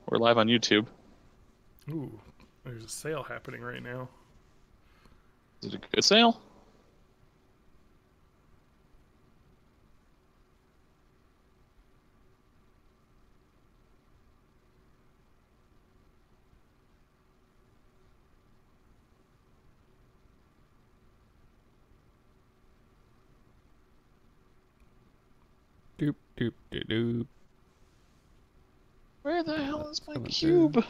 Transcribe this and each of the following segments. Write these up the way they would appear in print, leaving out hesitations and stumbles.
We're live on YouTube. Ooh, there's a sale happening right now. Is it a good sale? Doop doop doop doop. Where the hell is my Coming cube? through.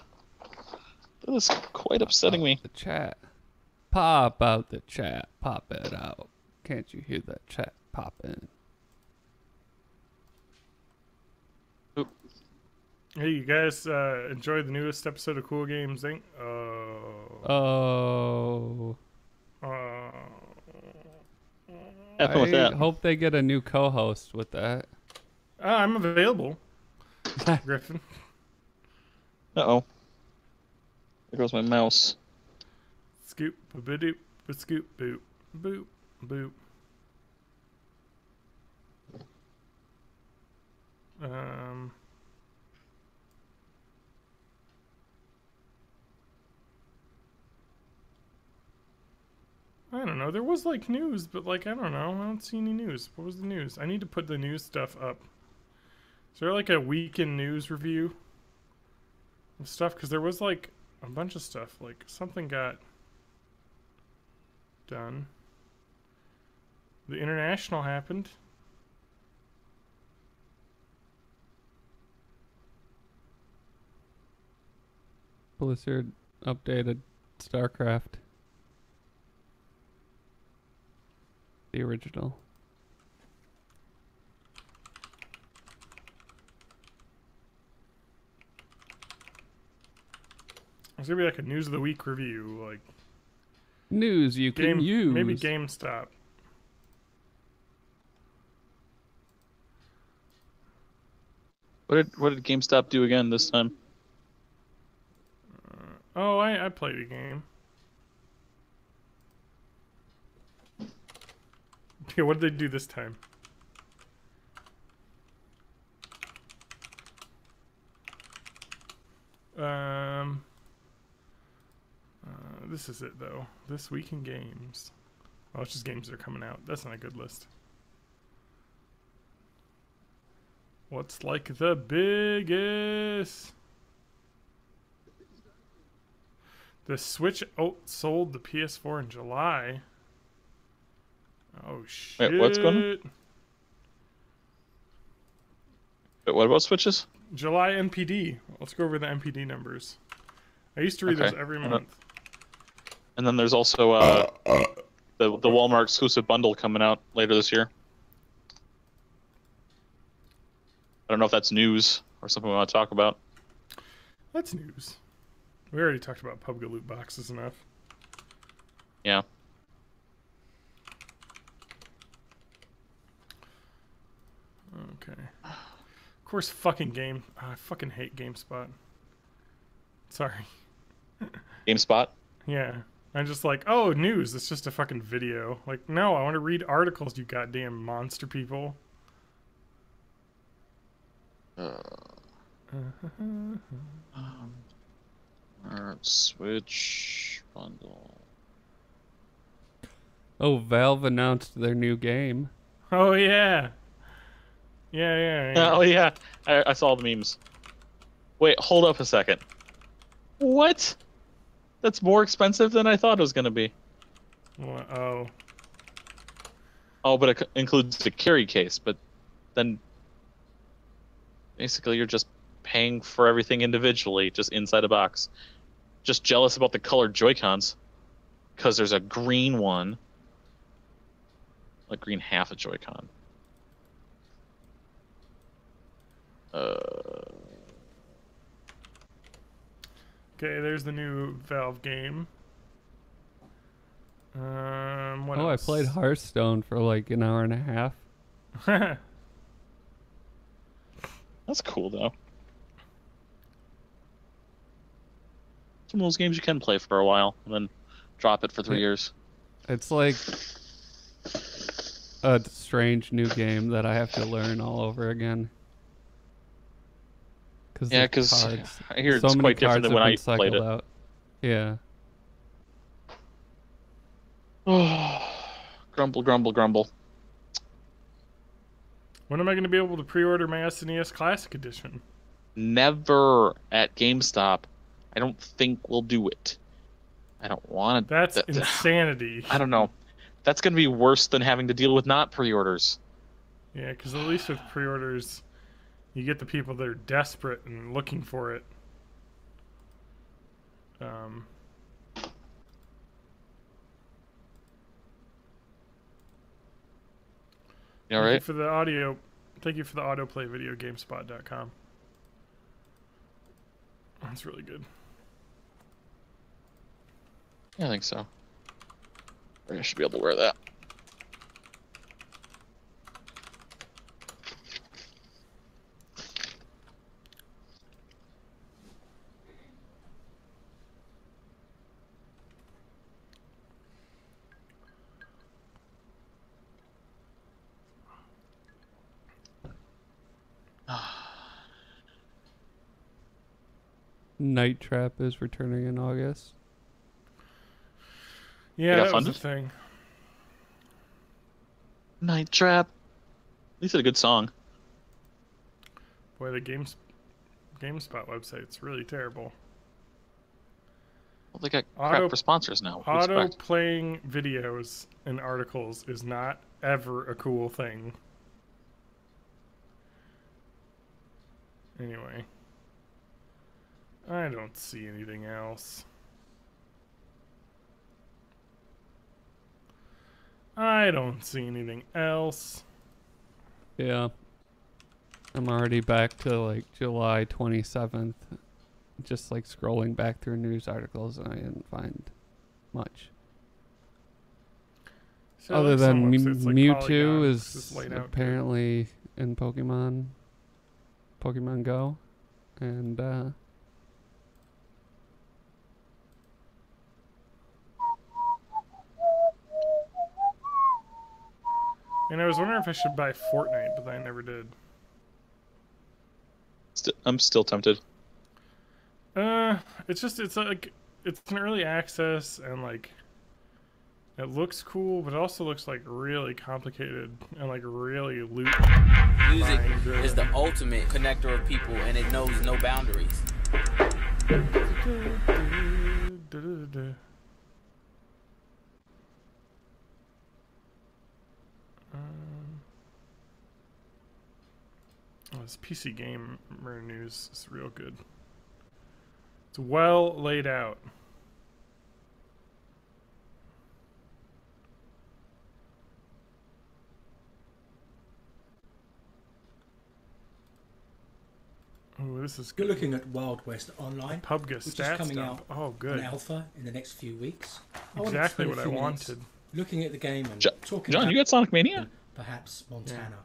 That is quite upsetting me. The chat. Pop out the chat. Pop it out. Can't you hear that chat popping? Oop. Hey, you guys enjoyed the newest episode of Cool Games Inc? Oh. Uh, Happened with I that. hope they get a new co-host with that. I'm available, Griffin. Uh-oh. There goes my mouse. Scoop, ba doop, ba scoop, boop, boop, boop. Um. I don't know. There was like news, but like I don't know. I don't see any news. What was the news? I need to put the news stuff up. Is there like a weekend news review of stuff? Because there was like a bunch of stuff. Like something got done. The international happened. Blizzard updated StarCraft. The original. It's gonna be like a news of the week review, like News you can use. maybe GameStop. What did GameStop do again this time? Oh, I played a game. Yeah, what did they do this time? This is it though. This week in games. Oh, it's just games that are coming out. That's not a good list. What's like the biggest? The Switch outsold the PS4 in July. Oh shit! Wait, what's going on? Wait, what about Switches? July NPD. Let's go over the NPD numbers. I used to read those every month. And then there's also the Walmart exclusive bundle coming out later this year. I don't know if that's news or something we want to talk about. That's news. We already talked about PUBG loot boxes enough. Yeah. Okay. Of course, fucking game. I fucking hate GameSpot. Sorry. GameSpot? Yeah. I'm just like, oh, news. It's just a fucking video. Like, no, I want to read articles, you goddamn monster people. Switch bundle. Oh, Valve announced their new game. Oh, yeah. Yeah. Oh, yeah. I saw the memes. Wait, hold up a second. What? That's more expensive than I thought it was going to be. Oh. Oh, but it includes the carry case, but then basically you're just paying for everything individually, just inside a box. Just jealous about the colored Joy-Cons, because there's a green one. Like green half a Joy-Con. Okay, there's the new Valve game. What I else? played Hearthstone for like an hour and a half. That's cool, though. Some of those games you can play for a while, and then drop it for 3 years. It's like a strange new game that I have to learn all over again. Yeah, because I hear so it's many quite different cards than when have I been played cycled it. out. Yeah. Grumble, grumble, grumble. When am I going to be able to pre-order my SNES Classic Edition? Never at GameStop. I don't think we'll do it. I don't want to. That's insanity. I don't know. That's going to be worse than having to deal with not pre-orders. Yeah, because at least with pre-orders, you get the people that are desperate and looking for it. You all Thank you right? for the audio. Thank you for the autoplay video, GameSpot.com. That's really good. Yeah, I think so. I should be able to wear that. Night Trap is returning in August. Yeah, got that was the funded? thing. Night Trap. At least it's a good song. Boy, the GameSpot website's really terrible. Well, they got crap for sponsors now. What do you Auto expect? playing videos and articles is not ever a cool thing. Anyway. I don't see anything else. I don't see anything else. Yeah. I'm already back to like July 27th. Just like scrolling back through news articles and I didn't find much. So Other like some than websites like Mewtwo Polygon, is just laid out good. apparently in Pokemon Go. And And I was wondering if I should buy Fortnite, but I never did. I'm still tempted. It's like it's an early access and like it looks cool, but it also looks like really complicated and like really loot. Music is the ultimate connector of people, and it knows no boundaries. This PC Gamer news is real good. It's well laid out. Oh, this is You're good. looking at Wild West Online, PUBG which is stats coming dump. out Oh, good. an alpha in the next few weeks. I wanted to Exactly spend a what I few minutes wanted. Looking at the game and talking John, about you got Sonic Mania? perhaps Montana.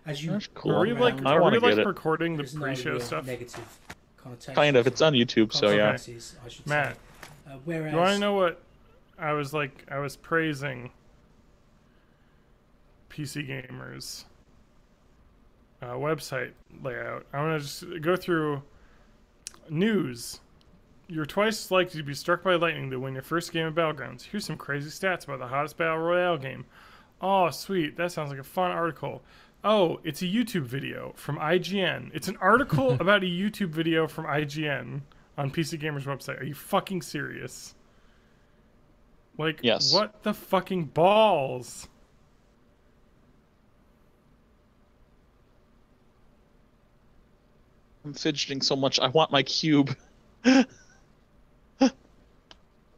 As you That's cool. Are we like, I are wanna we like get it. recording the there's no pre-show real stuff? negative connotations Kind of. It's on or YouTube, so yeah. consequences, I should Matt, say. Whereas you want to know what I was praising PC Gamer's website layout. I want to just go through news. You're twice as likely to be struck by lightning to win your first game of Battlegrounds. Here's some crazy stats about the hottest Battle Royale game. Oh, sweet. That sounds like a fun article. Oh, it's a YouTube video from IGN. It's an article about a YouTube video from IGN on PC Gamer's website. Are you fucking serious? Like, Yes. what the fucking balls? I'm fidgeting so much. I want my cube. I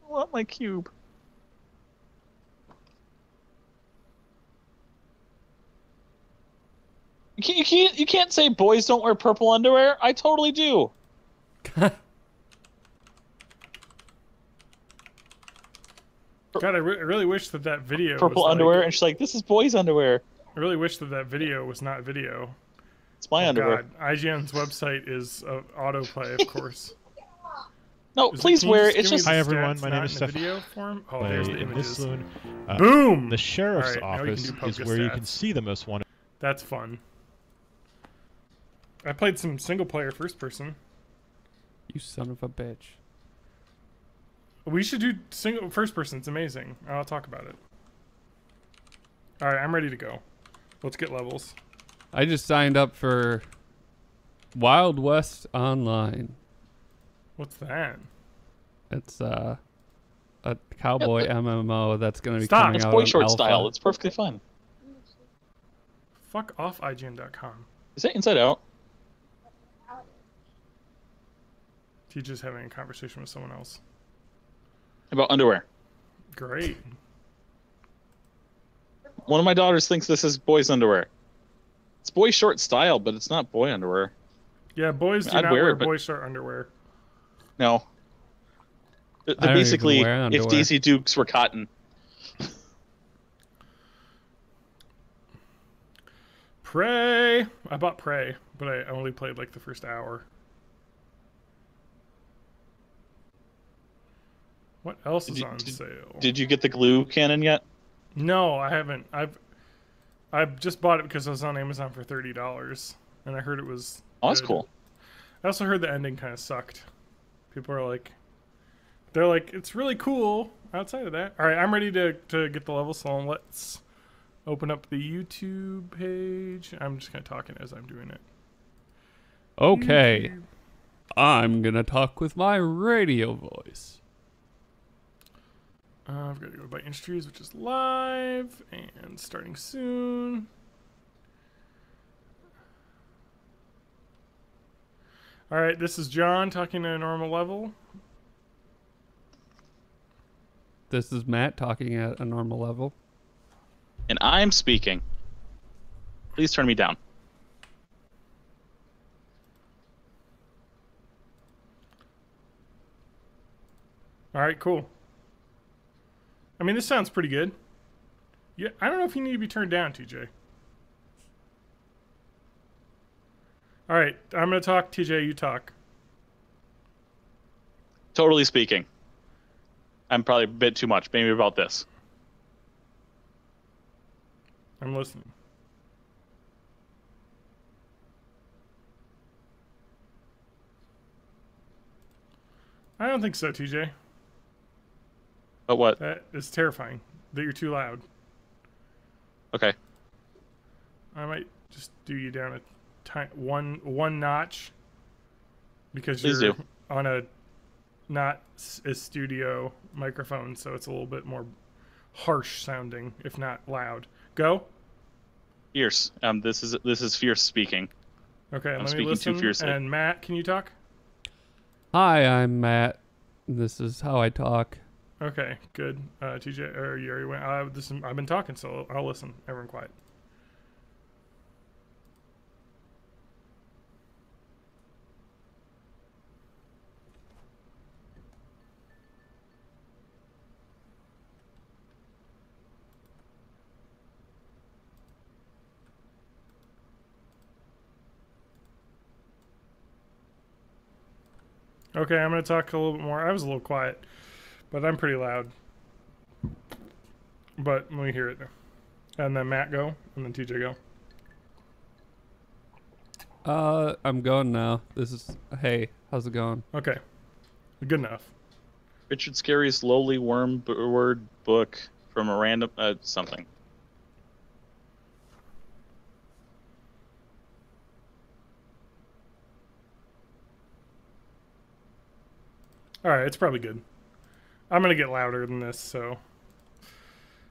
want my cube. You can't say boys don't wear purple underwear. I totally do. God, I really wish that video Purple was underwear, like, and she's like, "This is boys' underwear." I really wish that video was not video. It's my underwear. God, IGN's website is autoplay, of course. No, Is it- please can you wear. just It's give me just. the Hi, everyone. stats My not name is in the Steph. video form? Oh, Play there's the in images. this zone. Boom! The sheriff's Alright, now we can office do is PUBG where you can stats. see the most wanted. That's fun. I played some single player first person. You son of a bitch. We should do single first person. It's amazing. I'll talk about it. All right, I'm ready to go. Let's get levels. I just signed up for Wild West Online. What's that? It's a cowboy MMO that's going to be Stop. coming It's out boy on short alpha. style. It's perfectly fine. Fuck off IGN.com. Is that Inside Out? TJ's having a conversation with someone else. About underwear. Great. One of my daughters thinks this is boys' underwear. It's boy short style, but it's not boy underwear. Yeah, boys do I'd not wear wear it, but- boy short underwear. No. They're I don't even basically, wear if underwear. Daisy Dukes were cotton. Prey. I bought Prey, but I only played like the first hour. What else is on sale? Did you get the glue cannon yet? No, I haven't. I've just bought it because it was on Amazon for $30, and I heard it was. Oh, that's good. cool. I also heard the ending kind of sucked. People are like, they're like, it's really cool. Outside of that, all right, I'm ready to get the level. So let's open up the YouTube page. I'm just kind of talking as I'm doing it. Okay. YouTube. I'm going to talk with my radio voice. I've got to go to By Industries, which is live and starting soon. All right, this is John talking at a normal level. This is Matt talking at a normal level. And I'm speaking. Please turn me down. All right, cool. I mean, this sounds pretty good. Yeah, I don't know if you need to be turned down, TJ. All right, I'm going to talk. TJ, you talk. Totally speaking. I'm probably a bit too much. Maybe about this. I'm listening. I don't think so, TJ. But what? That is terrifying that you're too loud. Okay. I might just do you down one notch because Please you're do. on a not a studio microphone, so it's a little bit more harsh sounding, if not loud. Go. Fierce. This is Fierce speaking. Okay, I'm let me speaking listen. too fiercely. And Matt, can you talk? Hi, I'm Matt. This is how I talk. Okay, good. TJ, or you already went. I've been talking, so I'll listen. Everyone quiet. Okay, I'm going to talk a little bit more. I was a little quiet, but I'm pretty loud. But let me hear it. And then Matt go, and then TJ go. I'm going now. This is, hey, how's it going? Okay, good enough. Richard Scarry's lowly worm word book from a random something. All right, it's probably good. I'm going to get louder than this, so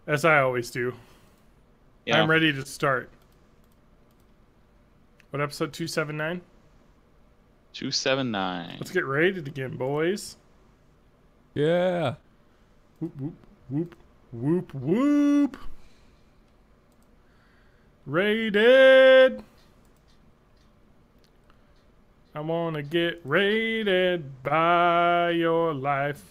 as I always do. Yeah. I'm ready to start. What, episode 279? 279. Let's get rated again, boys. Yeah. Whoop, whoop, whoop, whoop, whoop. Rated. I want to get rated by your life.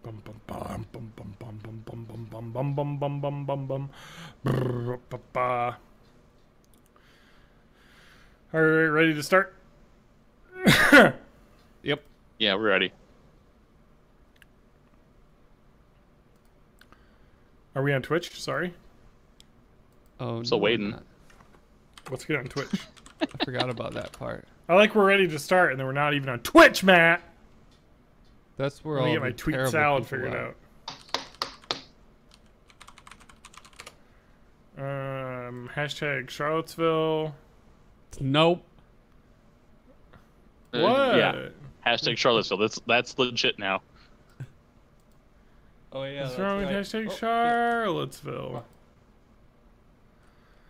Bum bum bum bum bum bum bum bum bum bum bum bum bum bum bum. Brrr, ba, ba. All right, ready to start? Yep. Yeah, we're ready. Are we on Twitch? Sorry. Oh, Still no, we're waiting. not. Let's get on Twitch. I forgot about that part. I like we're ready to start, and then we're not even on Twitch, Matt. That's where Let me all get my the tweet terrible salad people figured are. out. Hashtag Charlottesville. Nope. What? Yeah. Hashtag Charlottesville. That's legit now. Oh yeah. What's that's wrong with right. hashtag Oh, yeah. Charlottesville?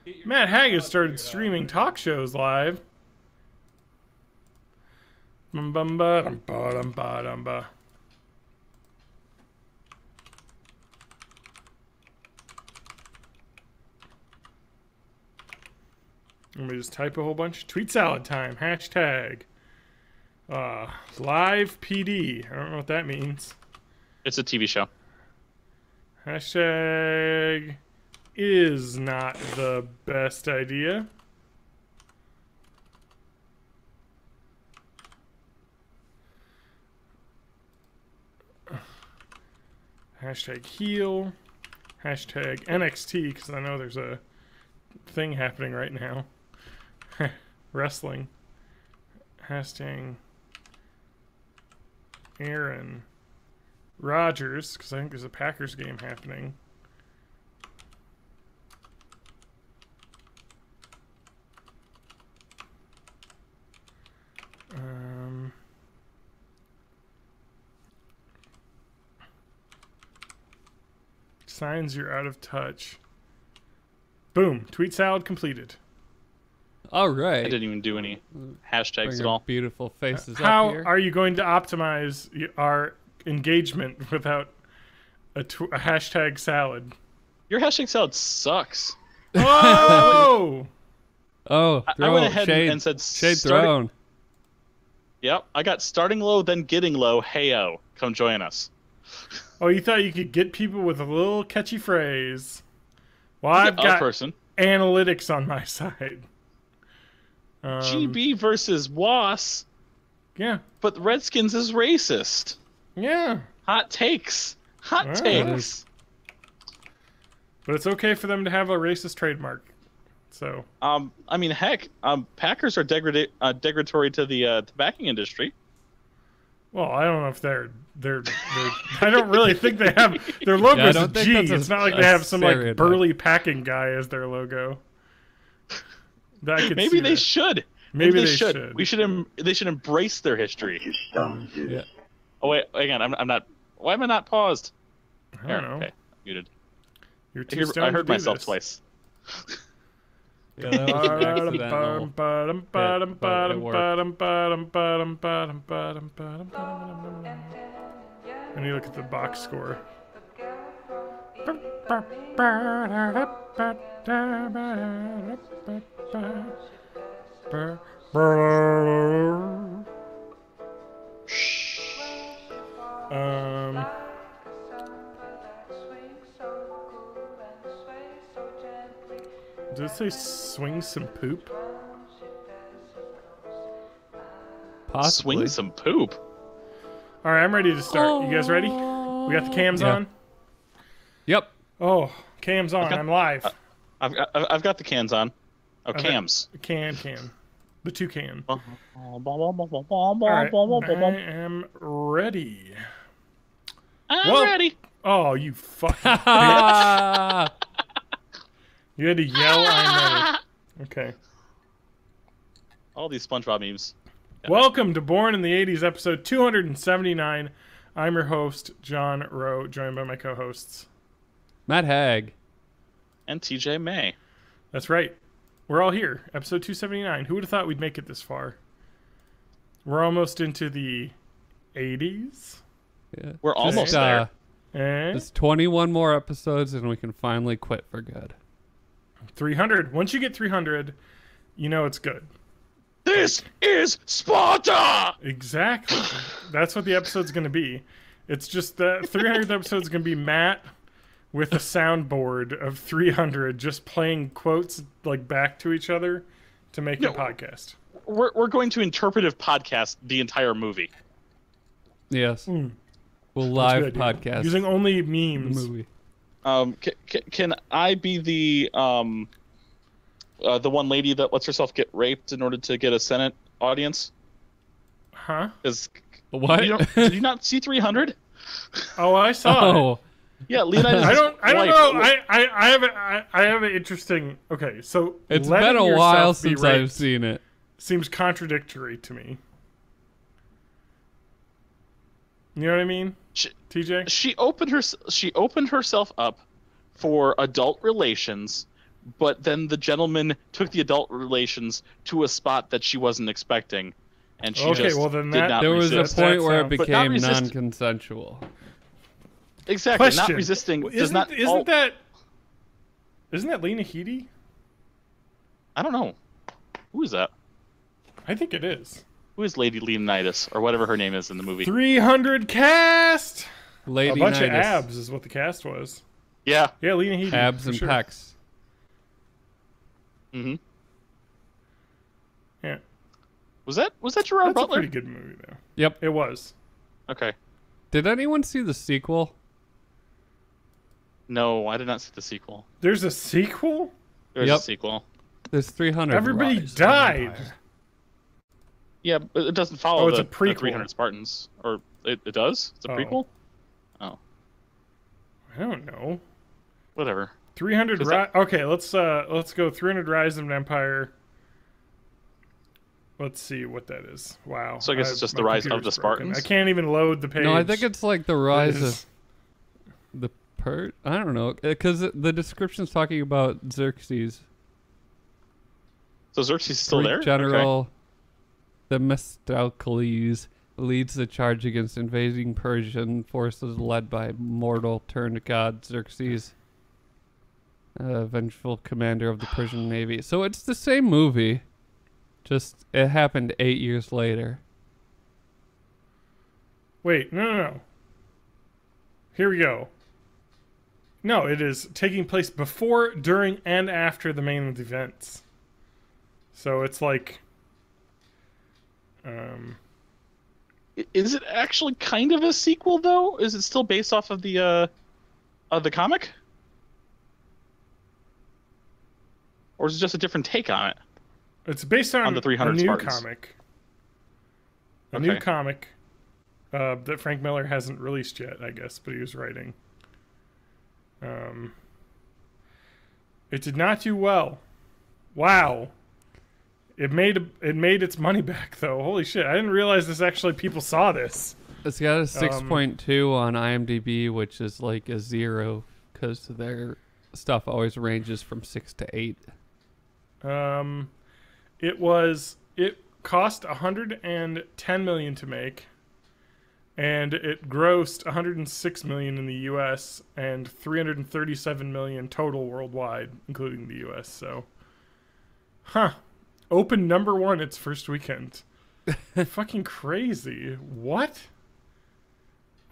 Get your Matt tweet Haggis salad started figured out. streaming talk shows live. Bum bum ba dum ba dum ba dum ba. Let me just type a whole bunch. Tweet salad time. Hashtag. Live PD. I don't know what that means. It's a TV show. Hashtag is not the best idea. Hashtag heal. Hashtag NXT, because I know there's a thing happening right now. Wrestling. Hashtag Aaron Rodgers, because I think there's a Packers game happening. Signs you're out of touch. Boom. Tweet salad completed. All I right. didn't even do any Bring hashtags at your all. beautiful faces How up here. are you going to optimize our engagement without a hashtag salad? Your hashtag salad sucks. Oh! Oh, I throw went ahead shade, and said shade starting- thrown. Yep, I got starting low, then getting low. Heyo, come join us. Oh, you thought you could get people with a little catchy phrase. Well, You I've get a got person. analytics on my side. GB versus Was, Yeah. but the Redskins is racist. Yeah. Hot takes. Hot Alright. takes. But it's okay for them to have a racist trademark. So, I mean, heck, Packers are degradatory to the tobacco industry. well, I don't know if they're I don't really think they have their logo Yeah, I is a don't think G. that's a- It's not like a they have some like stereotype. burly packing guy as their logo. That I could Maybe see they that. should. Maybe they they should. should. We should. They should embrace their history. Yeah. Oh wait, again, I'm not. Why am I not paused? I don't know. Okay, muted. You're too I stoned heard to do myself this. twice. Yeah, that was an accidental. but it worked. And you look at the box score. Um, did it say swing some poop? Possibly. Swing some poop. All right, I'm ready to start. You guys ready? We got the cams Yeah. on. Yep. Oh, cams on. Okay. I'm live. I've got the cans on. Oh, Okay. cams. Can. The two can. All All right, I am ready. I'm Well- ready. Oh, you fucking bitch. Ah! You had to yell, I'm ready. Okay. All these SpongeBob memes. Welcome to Born in the 80s, episode 279. I'm your host, John Rowe, joined by my co-hosts. Matt Hag. And TJ May. That's right. We're all here. Episode 279. Who would have thought we'd make it this far? We're almost into the 80s. Yeah. We're almost there. Eh? Just 21 more episodes and we can finally quit for good. 300. Once you get 300, you know it's good. This is Sparta! Exactly. That's what the episode's going to be. It's just the 300th episode's going to be Matt with a soundboard of 300 just playing quotes like back to each other to make a podcast. We're going to interpretive podcast the entire movie. Yes. Mm. We'll That's live a good idea. podcast Using only the memes. movie. Can I be the The one lady that lets herself get raped in order to get a Senate audience. Huh? What? Did you not see 300? Oh, I saw it. Oh, Yeah, Leonidas. I don't wife. know. I have an interesting. Okay, so it's letting been a yourself while be since raped I've seen it. seems contradictory to me. You know what I mean, TJ? She opened herself up for adult relations, but then the gentleman took the adult relations to a spot that she wasn't expecting, and she Okay, just well, then did that- not There was a resist. point where it sounds- But not became resist- non-consensual. Exactly, not Question. resisting. Well, Does not. Isn't that Lena Headey? I don't know. Who is that? I think it is. Who is Lady Leonidas or whatever her name is in the movie? 300 cast. Lady A bunch of Nitus. abs is what the cast was. Yeah. Yeah, Lena Headey. Abs for and sure. pecs. Mm-hmm. Yeah, Was that Gerard that's Butler? a pretty good movie though. Yep. It was. Okay. Did anyone see the sequel? No, I did not see the sequel. There's a sequel. There's Yep. a sequel. There's 300. Everybody Rise of died. Empire. Yeah, but it doesn't follow Oh, it's the a prequel. 300 Spartans. Or it does? It's a Oh. prequel? Oh, I don't know. whatever. 300. Is that- Okay, let's go 300 Rise of an Empire. Let's see what that is. Wow. So I guess it's just my the rise of computer's the broken. Spartans? I can't even load the page. No, I think it's like the rise It is- of the I don't know, because the description's talking about Xerxes, So Xerxes is still Greek there? general. Themistocles leads the charge against invading Persian forces led by mortal turned god Xerxes, vengeful commander of the Persian navy. So it's the same movie, just it happened 8 years later. Wait, no. Here we go. No, it is taking place before, during, and after the main events. So it's like, Is it actually kind of a sequel, though? Is it still based off of the comic? Or is it just a different take on it? it's based on the 300 a new Spartans. comic. A new Okay. comic that Frank Miller hasn't released yet, I guess, but he was writing. It did not do well. Wow. It made its money back though. Holy shit! I didn't realize this actually people saw this. It's got a 6.2 on IMDb, which is like a 0 because their stuff always ranges from 6 to 8. It cost $110 million to make, and it grossed $106 million in the U.S. and $337 million total worldwide, including the U.S. So, opened number one its first weekend. Fucking crazy. What?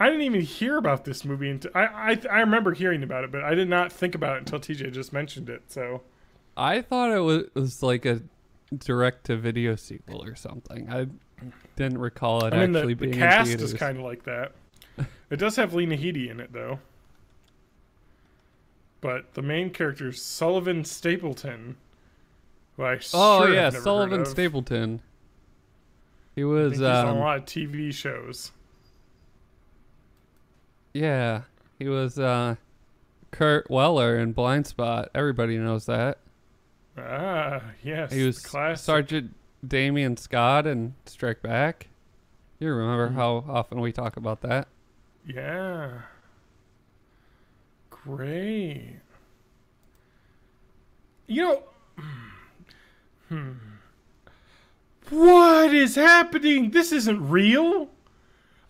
I didn't even hear about this movie until I remember hearing about it, but I did not think about it until TJ just mentioned it. So I thought it was like a direct-to-video sequel or something. I didn't recall it I mean, actually the being cast in is theaters. kind of like that. It does have Lena Headey in it though, but the main character is Sullivan Stapleton, who I Oh sure yeah, have never Sullivan heard of. Stapleton. He I was think he's on a lot of TV shows. yeah, he was Kurt Weller in Blind Spot. Everybody knows that. Ah, yes. He was classic. Sergeant Damian Scott in Strike Back. You remember Hmm. how often we talk about that? Yeah. Great. You know, what is happening? This isn't real.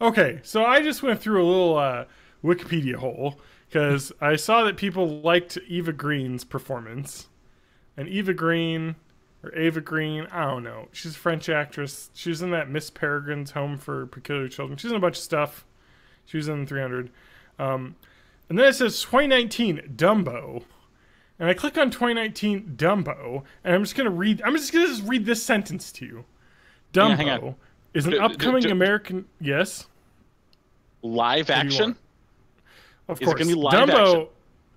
Okay, so I just went through a little Wikipedia hole because I saw that people liked Eva Green's performance. And Eva Green, or Ava Green, I don't know. She's a French actress. She was in that Miss Peregrine's Home for Peculiar Children. She's in a bunch of stuff. She was in 300. And then it says 2019 Dumbo. And I click on 2019 Dumbo, and I'm just gonna read this sentence to you. Yeah, hang Dumbo on. is an upcoming American. Yes. Live do you action? want? Of Is it course. gonna be live Dumbo.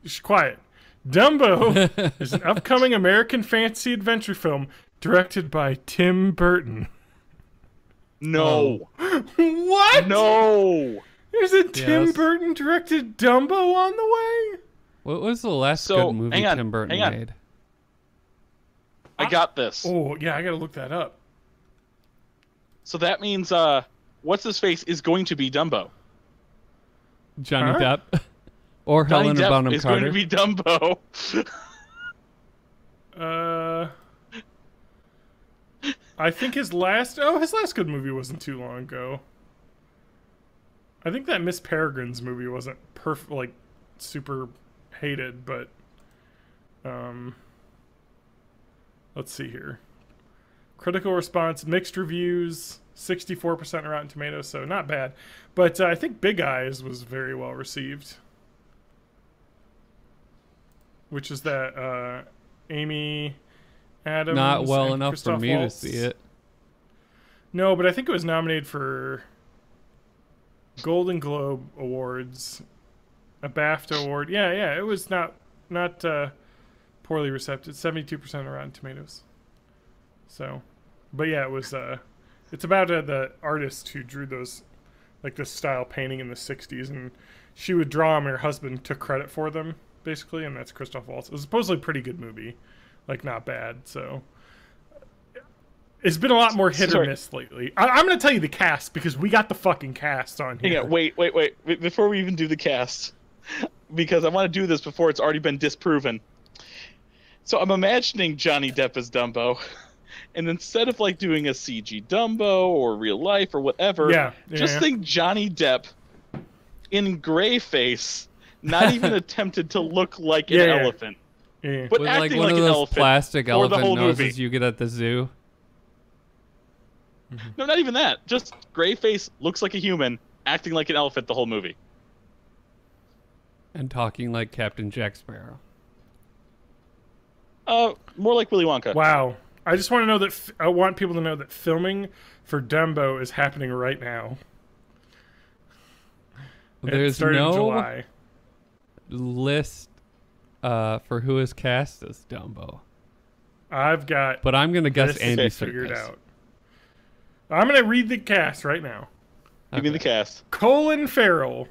action? Quiet. Dumbo is an upcoming American fantasy adventure film directed by Tim Burton. No. What? No. There's a Tim Yes. Burton directed Dumbo on the way? What was the last So, good movie hang on, Tim Burton hang on. made? I got this. Oh, yeah, I gotta look that up. So that means what's his face is going to be Dumbo. Johnny Huh? Depp or Johnny Helena Depp Bonham is Carter? going to be Dumbo. I think his last good movie wasn't too long ago. I think that Miss Peregrine's movie wasn't like super hated, but let's see here. Critical response, mixed reviews, 64% Rotten Tomatoes, so not bad. But I think Big Eyes was very well received. Which is that Amy Adams. Not well and enough for Christoph me Waltz. to see it. No, but I think it was nominated for Golden Globe Awards, a BAFTA award. Yeah, it was not poorly received. 72% of Rotten Tomatoes. So, but yeah, it was. It's about the artist who drew those, like this style painting in the '60s, and she would draw them, and her husband took credit for them, basically, and that's Christoph Waltz. It was supposedly a pretty good movie, like not bad. So, it's been a lot more hit or miss lately. I'm going to tell you the cast because we got the fucking cast on here. Hang on, wait. Before we even do the cast, because I want to do this before it's already been disproven. So I'm imagining Johnny Depp as Dumbo, and instead of like doing a CG Dumbo or real life or whatever, just think Johnny Depp in gray face, not even attempted to look like an elephant, but With acting like one like of an those elephant plastic for the elephant whole noses movie. you get at the zoo. No, not even that. Just gray face, looks like a human, acting like an elephant the whole movie. And talking like Captain Jack Sparrow. More like Willy Wonka. Wow. I just want to know that I want people to know that filming for Dumbo is happening right now. It There's started in no July. list for who is cast as Dumbo. I've got But I'm going to guess this Andy figured Serkis. out. I'm going to read the cast right now. Give me the cast. Colin Farrell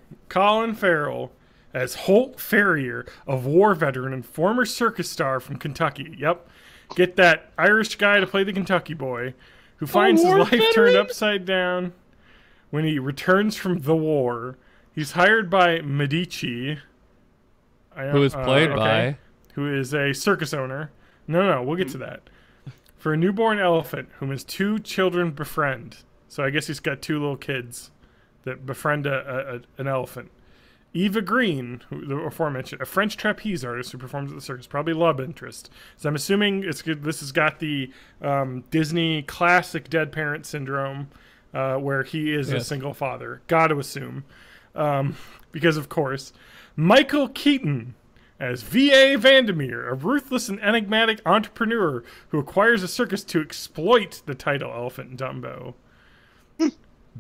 as Holt Ferrier, a war veteran and former circus star from Kentucky. Yep. Get that Irish guy to play the Kentucky boy who finds his war life veteran? turned upside down when he returns from the war. He's hired by Medici. Who is played by... Who is a circus owner. No, we'll get to that. For a newborn elephant whom his two children befriend. So I guess he's got two little kids that befriend an elephant. Eva Green, who the aforementioned, a French trapeze artist who performs at the circus, probably love interest. So I'm assuming this has got the Disney classic dead parent syndrome, where he is a single father. Got to assume, because of course, Michael Keaton as V.A. Vandermeer, a ruthless and enigmatic entrepreneur who acquires a circus to exploit the title elephant in Dumbo.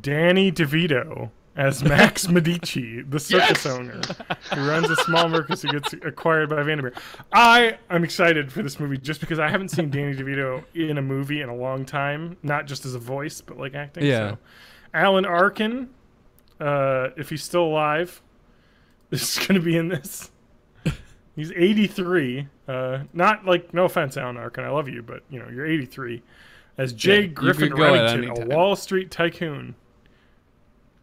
Danny DeVito as Max Medici, the circus owner, who runs a small circus who gets acquired by Vandermeer. I am excited for this movie just because I haven't seen Danny DeVito in a movie in a long time, not just as a voice, but like acting. Yeah. So. Alan Arkin, if he's still alive, is going to be in this. He's 83. Not like, no offense, Alan Arkin, I love you, but you know, you're 83. As Jay Griffin could go at Remington, any a time. Wall Street tycoon.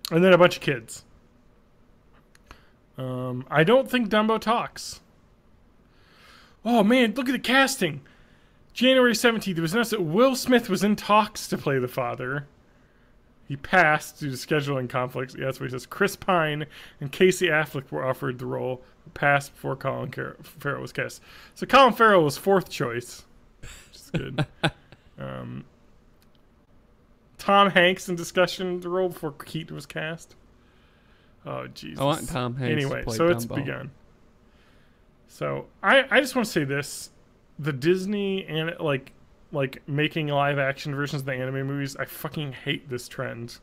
And then a bunch of kids. I don't think Dumbo talks. Oh man, look at the casting. January 17th, it was announced that Will Smith was in talks to play the father. He passed due to scheduling conflicts. Yeah, that's what he says. Chris Pine and Casey Affleck were offered the role, but passed before Colin Farrell was cast. So Colin Farrell was fourth choice, which is good. Tom Hanks in discussion the role before Keaton was cast. Oh Jesus! I want Tom Hanks Anyway, to play so it's Dumbo. begun. So I just want to say this: the Disney and like making live action versions of the anime movies. I fucking hate this trend.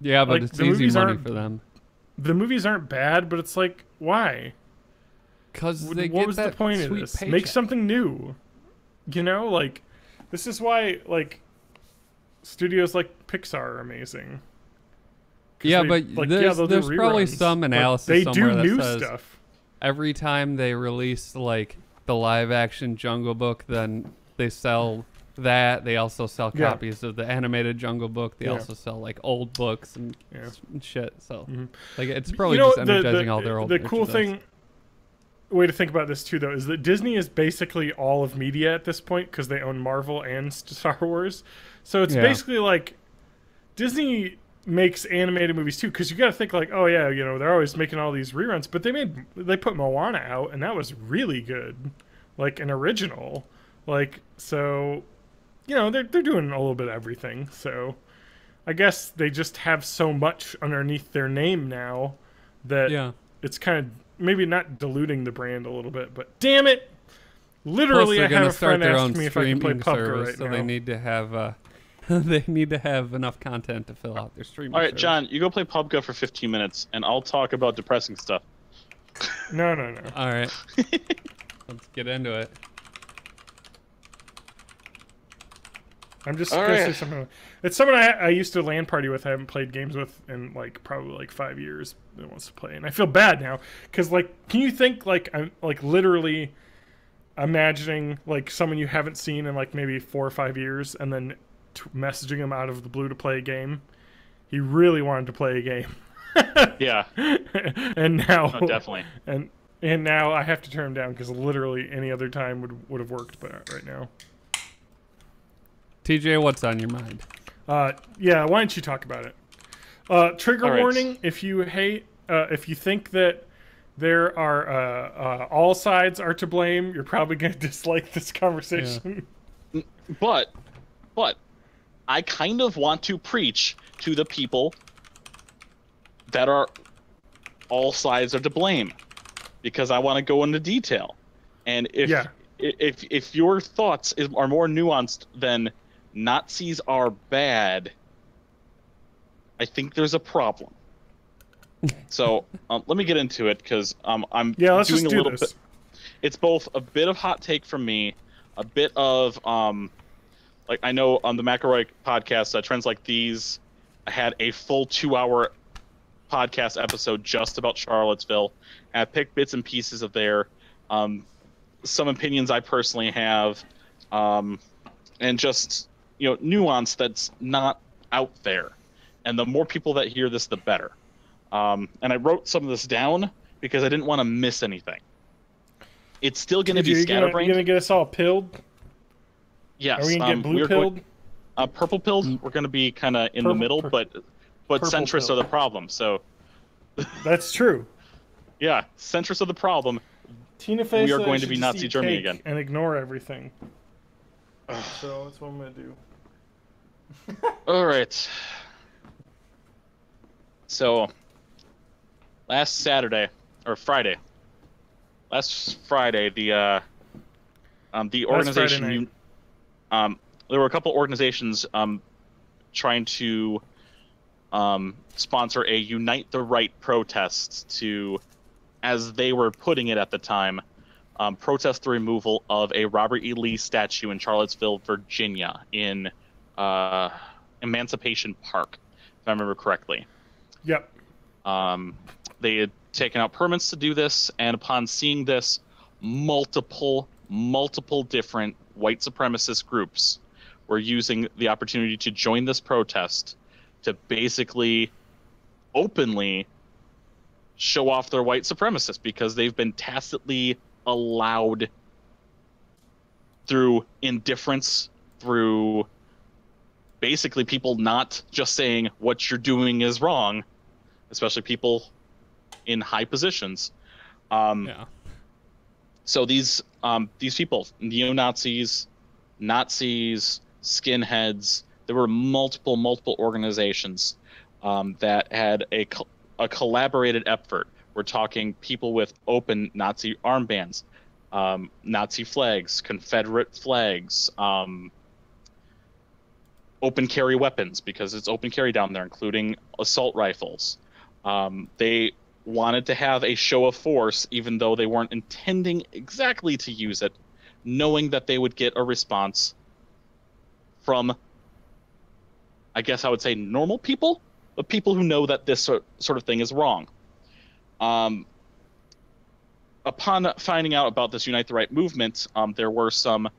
Yeah, but Like, it's the easy movies money aren't- for them. The movies aren't bad, but it's like, why? Because What they get was the that point of sweet this? paycheck. Make something new. You know, like this is why like studios like Pixar are amazing. 'Cause Yeah, they- but like, there's, they'll do there's probably reruns, some but analysis they somewhere do that new says stuff. every time they release like the live action Jungle Book, then they sell that. They also sell Yeah. copies of the animated Jungle Book. They Yeah. also sell like old books and, Yeah. and shit. So Mhm. like it's probably You know, just energizing all their old the cool merchandise. way to think about this too, though, is that Disney is basically all of media at this point because they own Marvel and Star Wars. So it's Yeah. basically like Disney makes animated movies too, because you got to think like, oh yeah, you know, they're always making all these reruns, but they put Moana out, and that was really good, like an original, like so, you know, they're doing a little bit of everything. So I guess they just have so much underneath their name now that Yeah. it's kind of maybe not diluting the brand a little bit, but damn it, Plus, literally, they're I gonna had a start friend their ask own me if I could play streaming PUBG service, right so now. they need to have they need to have enough content to fill out their streaming. All right, service. John, you go play PUBG for 15 minutes, and I'll talk about depressing stuff. No. All right, let's get into it. I'm just All gonna say right. something. It's someone I used to LAN party with. I haven't played games with in like probably like 5 years. That wants to play, and I feel bad now because like, can you think like I'm like literally imagining like someone you haven't seen in like maybe 4 or 5 years, and then messaging him out of the blue to play a game. He really wanted to play a game, Yeah, and now no, definitely. and now I have to turn him down because literally any other time would have worked, but right now. TJ, what's on your mind? Yeah, why don't you talk about it? Trigger All right. warning: if you think that there are all sides are to blame, you're probably going to dislike this conversation. But I kind of want to preach to the people that are all sides are to blame, because I want to go into detail. And if your thoughts are more nuanced than Nazis are bad, I think there's a problem. So let me get into it, because I'm Let's doing just a do little this. bit. It's both a bit of hot take from me, a bit of like, I know on the McElroy podcast, Trends Like These had a full 2-hour podcast episode just about Charlottesville, and I picked bits and pieces of there, some opinions I personally have, and just, you know, nuance that's not out there. And the more people that hear this, the better. And I wrote some of this down because I didn't want to miss anything. It's still going to be You scatterbrained. gonna get us all pilled? Yes. Are we gonna get blue we're pilled? purple pilled. We're going to be kind of in the Purple- middle, pur- but purple centrists pilled. are the problem. So That's true. yeah, centrists are the problem. Tina Fey We are said I going to should be just Nazi eat Germany cake again. and ignore everything. So that's what I'm gonna do. All right. So last Friday, the organization, Friday night. there were a couple organizations trying to sponsor a Unite the Right protest to, as they were putting it at the time, protest the removal of a Robert E. Lee statue in Charlottesville, Virginia, in Emancipation Park, if I remember correctly. Yep. They had taken out permits to do this, and upon seeing this, multiple different white supremacist groups were using the opportunity to join this protest to basically openly show off their white supremacists, because they've been tacitly allowed through indifference, through basically people not just saying what you're doing is wrong, especially people in high positions. Yeah. So these people, neo-Nazis, Nazis, skinheads, there were multiple organizations that had a collaborated effort. We're talking people with open Nazi armbands, Nazi flags, Confederate flags, open carry weapons, because it's open carry down there, including assault rifles. They wanted to have a show of force, even though they weren't intending exactly to use it, knowing that they would get a response from, I guess I would say, normal people, but people who know that this sort of thing is wrong. Upon finding out about this Unite the Right movement, there were some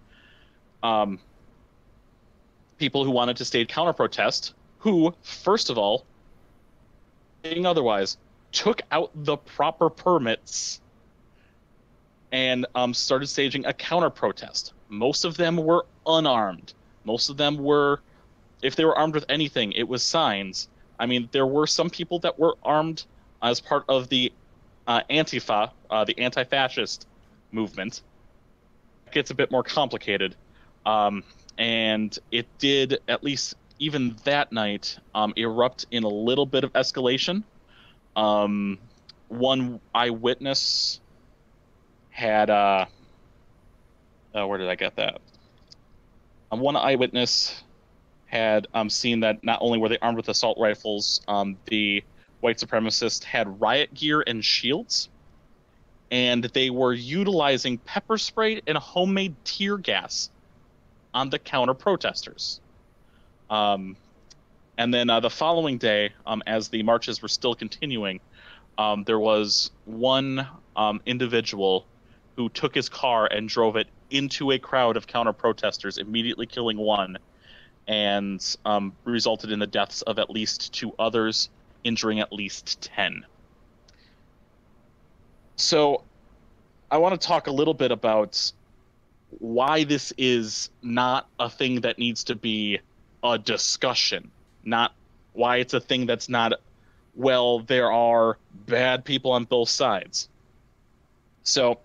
people who wanted to stage counter-protest, who, first of all, saying otherwise, took out the proper permits and started staging a counter-protest. Most of them were unarmed. Most of them were, if they were armed with anything, it was signs. I mean, there were some people that were armed as part of the Antifa, the anti-fascist movement. It gets a bit more complicated. And it did, at least even that night, erupt in a little bit of escalation. One eyewitness had, where did I get that? One eyewitness had seen that not only were they armed with assault rifles, the white supremacists had riot gear and shields, and they were utilizing pepper spray and homemade tear gas on the counter-protesters. And then the following day, as the marches were still continuing, there was one individual who took his car and drove it into a crowd of counter-protesters, immediately killing one, and resulted in the deaths of at least 2 others, injuring at least 10. So I want to talk a little bit about why this is not a thing that needs to be a discussion, not why it's a thing that's not, well, there are bad people on both sides. So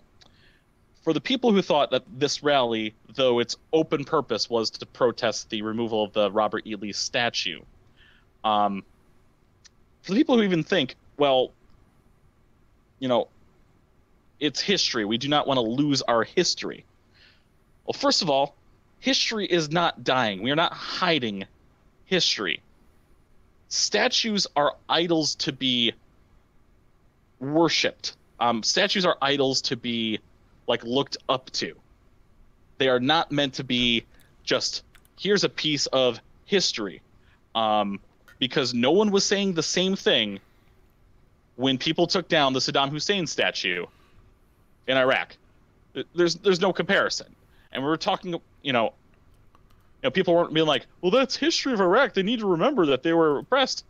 for the people who thought that this rally, though its open purpose was to protest the removal of the Robert E. Lee statue, for the people who even think, well, you know, it's history, we do not want to lose our history. Well, first of all, history is not dying. We are not hiding history. Statues are idols to be worshipped. Statues are idols to be, like, looked up to. They are not meant to be just, here's a piece of history. Because no one was saying the same thing when people took down the Saddam Hussein statue in Iraq. There's no comparison. And we were talking, people weren't being like, well, that's history of Iraq. They need to remember that they were oppressed.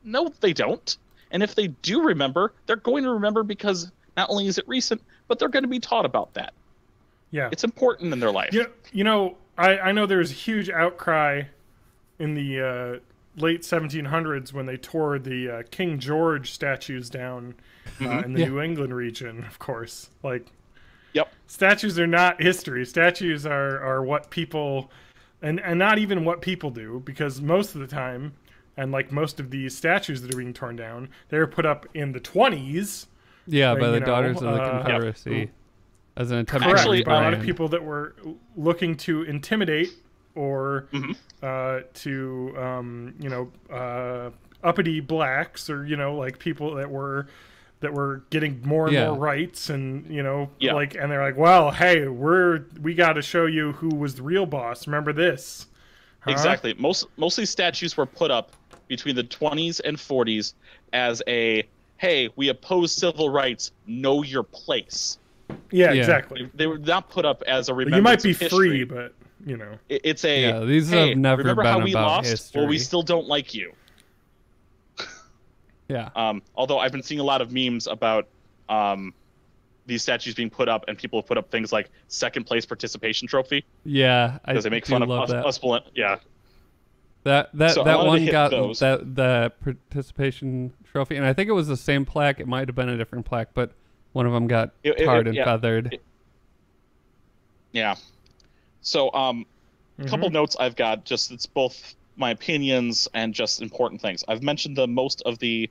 No, they don't. And if they do remember, they're going to remember because not only is it recent, but they're going to be taught about that. Yeah. It's important in their life. I know there was a huge outcry in the late 1700s when they tore the King George statues down in the New England region, of course. Like, yep. Statues are not history. Statues are what people, and not even what people do, because most of the time, and like most of these statues that are being torn down, they were put up in the 20s. Yeah, by the Daughters of the Confederacy. As an attempt Correct, Actually, by a lot of people that were looking to intimidate or uppity blacks, or like people that were getting more and more rights, and and they're like, well, hey, we got to show you who was the real boss. Remember this? Huh? Exactly. Mostly statues were put up between the 20s and 40s as a, hey, we oppose civil rights, know your place. Yeah, exactly. They were not put up as a remembrance. You might be of history. free, but it's a, these hey, have never remember been how we about lost? history. Well, we still don't like you. Yeah. Although I've been seeing a lot of memes about these statues being put up, and people have put up things like second place participation trophy. Yeah, because they make fun of us. Yeah. That So one got those. the participation trophy, and I think it was the same plaque. It might have been a different plaque, but one of them got tarred and feathered. Yeah. So couple notes I've got, just it's both my opinions and just important things. I've mentioned that most of the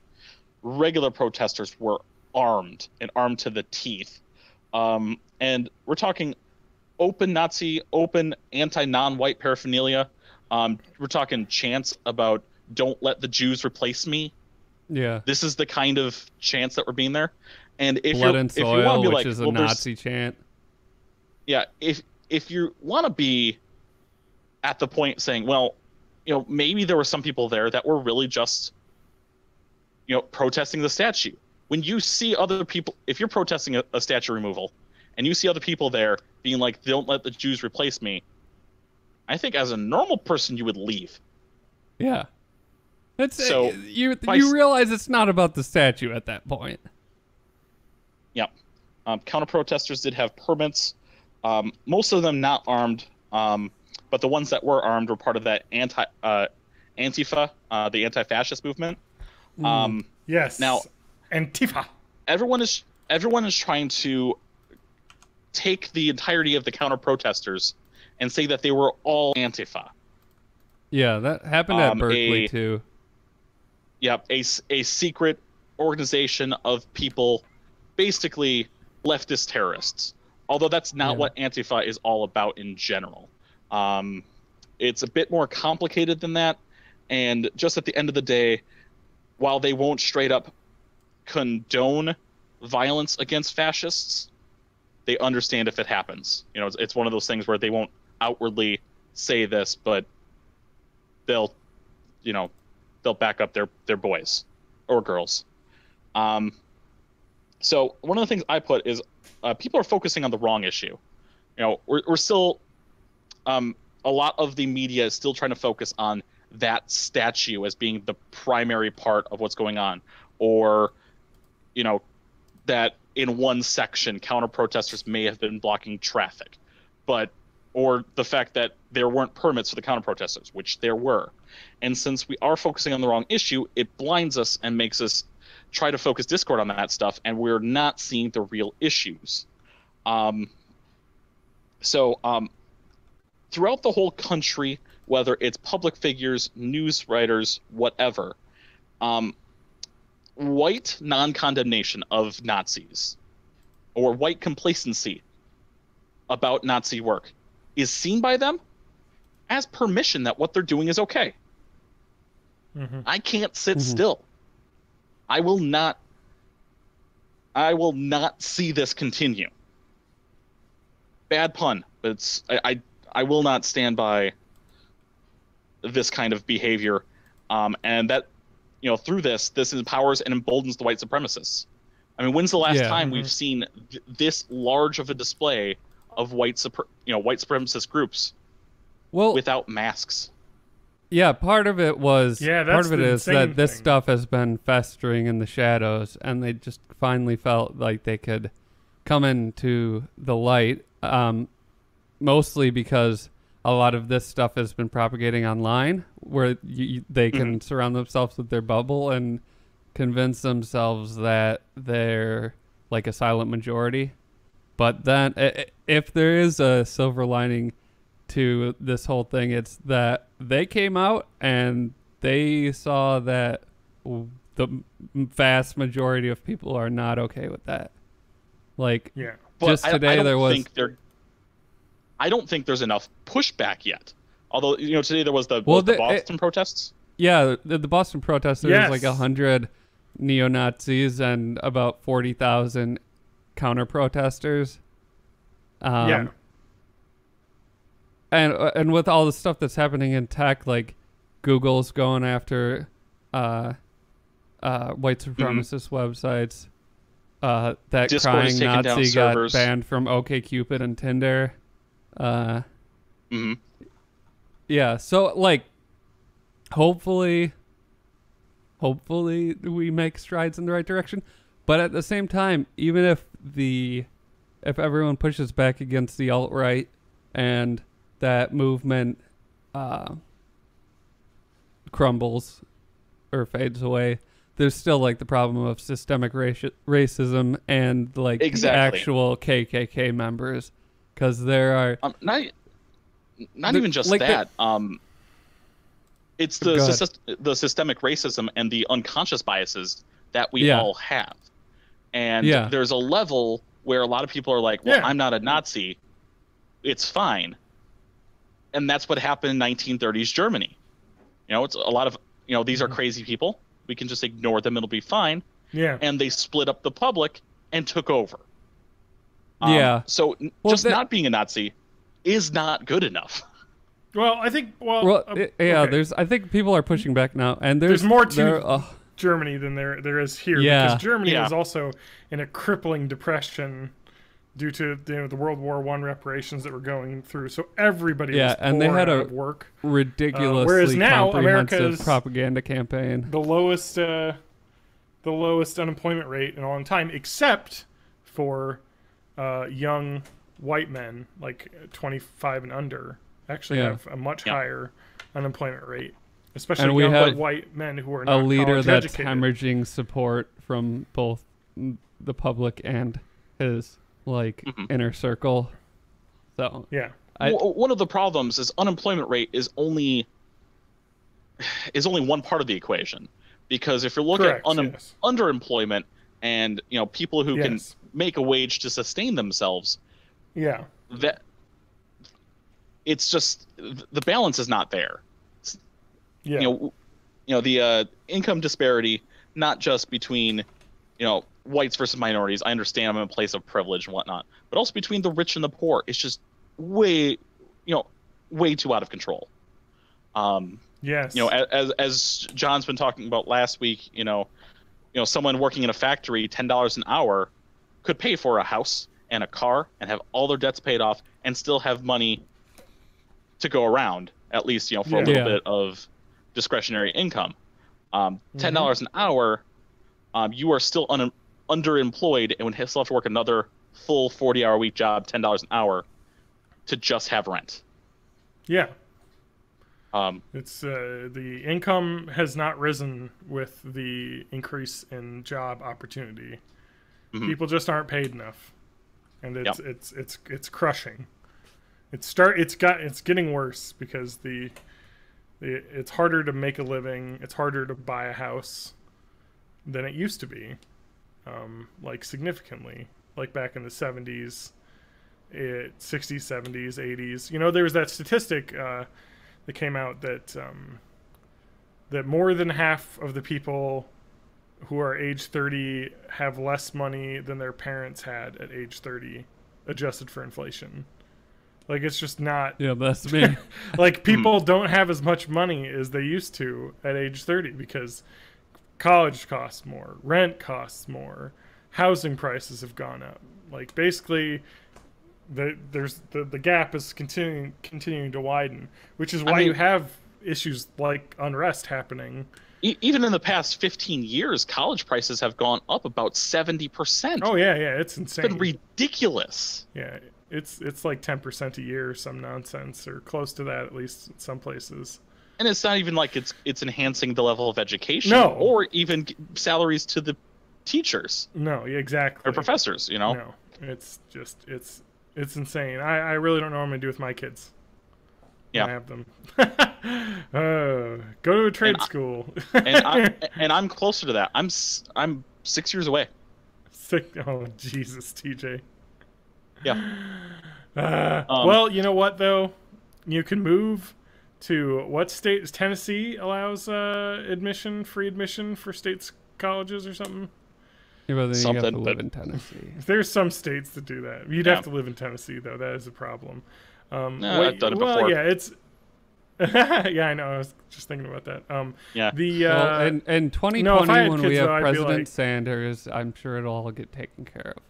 regular protesters were armed to the teeth. And we're talking open Nazi, open anti-non-white paraphernalia. We're talking chants about "Don't let the Jews replace me." Yeah. This is the kind of chance that we're being there. And if Blood you're, and if you want soil, to be which like, is a well, there's, Nazi chant. yeah, if you want to be at the point saying, well, maybe there were some people there that were really just, protesting the statue. When you see other people, if you're protesting a statue removal, and you see other people there being like, "Don't let the Jews replace me," I think as a normal person you would leave. Yeah. It's So, you realize it's not about the statue at that point. Yeah. Counter protesters did have permits. Most of them not armed, but the ones that were armed were part of that Antifa, the anti-fascist movement. Yes. Now, Antifa. everyone is trying to take the entirety of the counter protesters and say that they were all Antifa. Yeah, that happened at Berkeley too. Yep, a secret organization of people, basically leftist terrorists. Although that's not what Antifa is all about in general. It's a bit more complicated than that. And just at the end of the day, while they won't straight up condone violence against fascists, they understand if it happens. It's one of those things where they won't outwardly say this, but they'll back up their boys or girls. So one of the things I put is people are focusing on the wrong issue. We're still a lot of the media is still trying to focus on that statue as being the primary part of what's going on, or that in one section counter protesters may have been blocking traffic, or the fact that there weren't permits for the counter protesters, which there were. And since we are focusing on the wrong issue, it blinds us and makes us try to focus discord on that stuff, and we're not seeing the real issues. Throughout the whole country, whether it's public figures, news writers, whatever, white non-condemnation of Nazis or white complacency about Nazi work is seen by them as permission that what they're doing is okay. Mm-hmm. I can't sit still. I will not see this continue. Bad pun, but I will not stand by this kind of behavior, and that through this empowers and emboldens the white supremacists. I mean, when's the last time we've seen this large of a display of white supremacist groups without masks? Yeah, part of it was part of it is that this stuff has been festering in the shadows, and they just finally felt like they could come into the light, mostly because a lot of this stuff has been propagating online, where they can surround themselves with their bubble and convince themselves that they're like a silent majority. But then if there is a silver lining to this whole thing, it's that they came out and they saw that the vast majority of people are not okay with that. Like, just today there was... I don't think there's enough pushback yet. Although, today there was the Boston protests. Yeah, the Boston protests, there was like 100 neo-Nazis and about 40,000 counter-protesters. And with all the stuff that's happening in tech, like Google's going after white supremacist websites. That Discord crying Nazi got banned from OkCupid and Tinder. Yeah, so like hopefully we make strides in the right direction, but at the same time, even if everyone pushes back against the alt-right and that movement crumbles or fades away, there's still like the problem of systemic racism and like the actual KKK members. Because there are not even just like that. It's the systemic racism and the unconscious biases that we all have, and there's a level where a lot of people are like, "Well, I'm not a Nazi; it's fine," and that's what happened in 1930s Germany. It's a lot of these are crazy people. We can just ignore them. It'll be fine. Yeah. And they split up the public and took over. Yeah. So not being a Nazi is not good enough. Well, I think. There's. I think people are pushing back now, and there's more to Germany than there is here. Yeah. Because Germany is also in a crippling depression due to the World War I reparations that were going through. So everybody was poor and they had out of work. Ridiculously whereas now comprehensive propaganda campaign. The lowest unemployment rate in a long time, except for young white men, like 25 and under, actually have a much higher unemployment rate. Especially and we young have white men who are not a leader that's educated. hemorrhaging support from both the public and his inner circle. So one of the problems is unemployment rate is only one part of the equation, because if you look at underemployment and people who can make a wage to sustain themselves, that it's just the balance is not there. The income disparity, not just between whites versus minorities. I understand I'm in a place of privilege and whatnot, but also between the rich and the poor. It's just way too out of control. Yes. As John's been talking about last week, someone working in a factory, $10 an hour, could pay for a house and a car and have all their debts paid off and still have money to go around, at least, for a little bit of discretionary income. $10 an hour, you are still underemployed and would still have to work another full 40-hour week job, $10 an hour, to just have rent. Yeah. It's the income has not risen with the increase in job opportunity. Mm-hmm. People just aren't paid enough, and it's crushing. It's getting worse because it's harder to make a living. It's harder to buy a house than it used to be, significantly, like back in the 70s, 60s, 70s, 80s. There was that statistic that came out that more than half of the people who are age 30 have less money than their parents had at age 30, adjusted for inflation. It's just not... Yeah, that's me. People don't have as much money as they used to at age 30 because college costs more, rent costs more, housing prices have gone up. Basically, the gap is continuing to widen, which is why you have issues like unrest happening. Even in the past 15 years, college prices have gone up about 70%. Oh, yeah, it's insane. It's been ridiculous. Yeah, it's like 10% a year or some nonsense, or close to that, at least in some places. And it's not even like it's enhancing the level of education or even salaries to the teachers. No, exactly. Or professors, No, it's just, it's insane. I really don't know what I'm going to do with my kids. Yeah. I have them. Go to a trade school. and I'm closer to that. I'm 6 years away. Oh, Jesus, TJ. Yeah. Well, you know what, though? You can move to what state? Tennessee allows free admission for states colleges or something? Yeah, but then you have to live in Tennessee. There's some states that do that. You'd have to live in Tennessee, though. That is a problem. I've done it before. Well, yeah, it's... yeah, I know. I was just thinking about that. In 2020, when we have President Sanders, I'm sure it'll all get taken care of.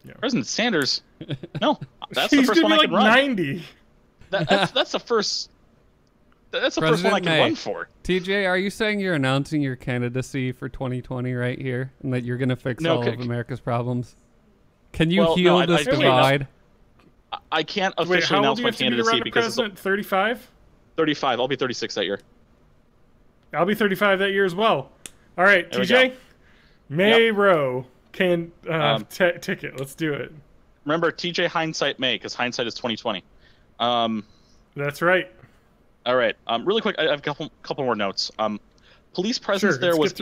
Yeah. President Sanders? No, that's the first one I can run. 90. That's the first. That's the first one I can run for. TJ, are you saying you're announcing your candidacy for 2020 right here, and that you're going to fix all of America's problems? Can you heal this divide? I can't officially announce my candidacy because it's 35. 35. I'll be 36 that year. I'll be 35 that year as well. All right, TJ, Mayrow can ticket. Let's do it. Remember, TJ hindsight May, because hindsight is 2020. That's right. All right. Really quick, I have a couple more notes. Police presence there was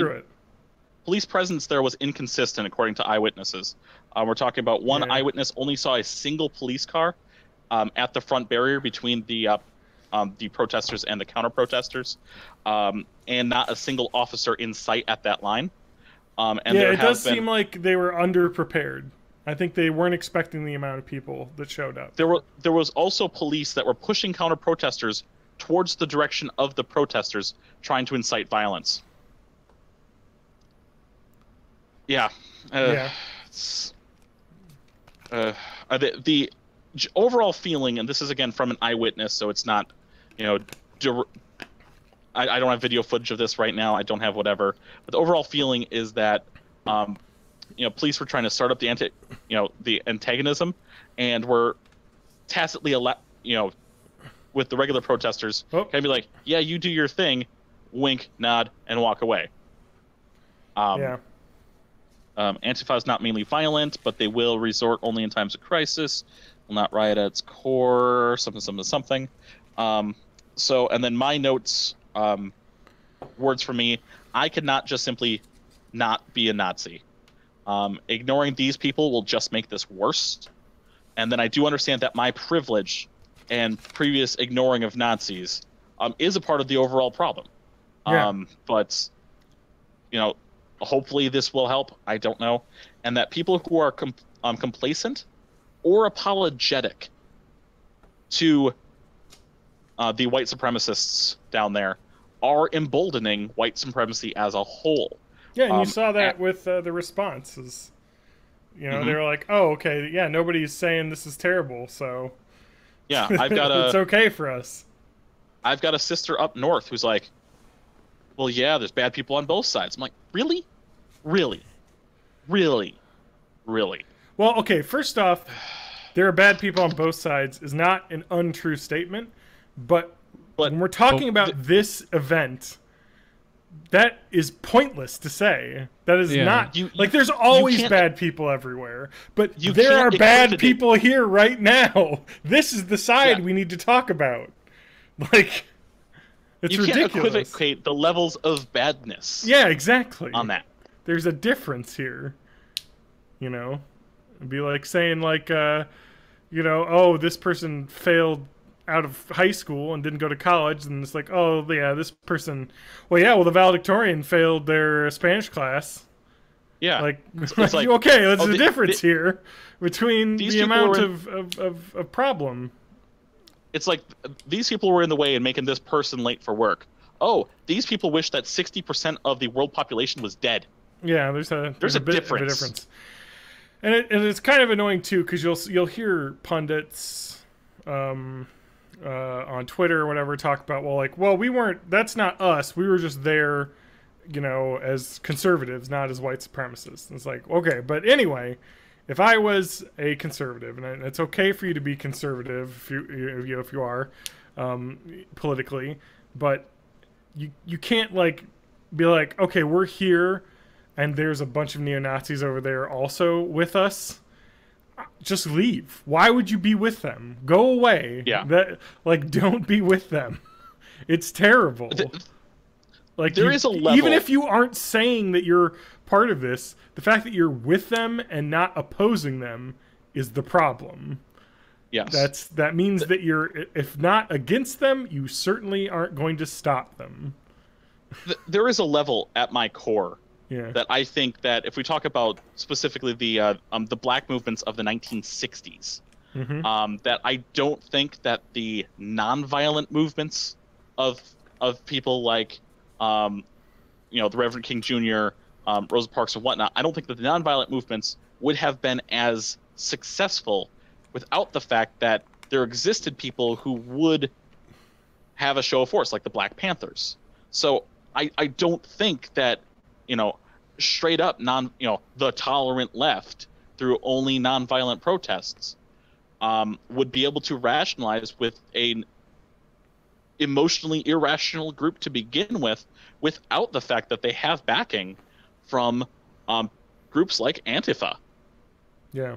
police presence there was inconsistent according to eyewitnesses. We're talking about one eyewitness only saw a single police car at the front barrier between the the protesters and the counter-protesters, and not a single officer in sight at that line. And yeah, it does seem like they were underprepared. I think they weren't expecting the amount of people that showed up. There was also police that were pushing counter-protesters towards the direction of the protesters, trying to incite violence. Yeah. It's, the overall feeling, and this is again from an eyewitness, so it's not, I don't have video footage of this right now. I don't have whatever, but the overall feeling is that, police were trying to start up the antagonism, and were tacitly with the regular protesters, kind of be like, yeah, you do your thing, wink, nod, and walk away. Antifa is not mainly violent, but they will resort only in times of crisis, will not riot at its core, something. So, and then my notes, words for me, I could not just simply not be a Nazi. Ignoring these people will just make this worse. And then I do understand that my privilege and previous ignoring of Nazis is a part of the overall problem. But, hopefully this will help. I don't know. And that people who are complacent or apologetic to the white supremacists down there are emboldening white supremacy as a whole. Yeah, and you saw that with the responses. They were like, oh, okay, yeah, nobody's saying this is terrible, so... Yeah, I've got it's okay for us. I've got a sister up north who's like, well, yeah, there's bad people on both sides. I'm like, really? Really? Really? Really? Well, okay, first off, there are bad people on both sides is not an untrue statement, but when we're talking about this event, that is pointless to say. That is not... there's always bad people everywhere, but there are bad people here right now. This is the side we need to talk about. Like, it's ridiculous. You can't equivocate the levels of badness. Yeah, exactly. On that. There's a difference here. It'd be like saying, like, oh, this person failed out of high school and didn't go to college, and it's like, oh, yeah, this person... Well, the valedictorian failed their Spanish class. Yeah. Like, it's like okay, there's a difference here between the amount of problem. It's like, these people were in the way and making this person late for work. Oh, these people wish that 60% of the world population was dead. Yeah, there's a bit of a difference. And it's kind of annoying, too, because you'll hear pundits... on Twitter or whatever talk about, that's not us, we were just there, as conservatives, not as white supremacists. And it's like, okay, but anyway, if I was a conservative, and it's okay for you to be conservative if you are politically, but you can't be like, okay, we're here and there's a bunch of neo-Nazis over there also with us. Just leave. Why would you be with them? Go away. Yeah. Don't be with them. It's terrible. There is a level. Even if you aren't saying that you're part of this, the fact that you're with them and not opposing them is the problem. Yes. That means that you're, if not against them, you certainly aren't going to stop them. There is a level at my core. Yeah. That I think that if we talk about specifically the black movements of the 1960s, that I don't think that the nonviolent movements of people like, the Reverend King Jr., Rosa Parks and whatnot, I don't think that the nonviolent movements would have been as successful without the fact that there existed people who would have a show of force, like the Black Panthers. So I don't think that, straight up the tolerant left through only nonviolent protests would be able to rationalize with an emotionally irrational group to begin with, without the fact that they have backing from groups like Antifa. Yeah.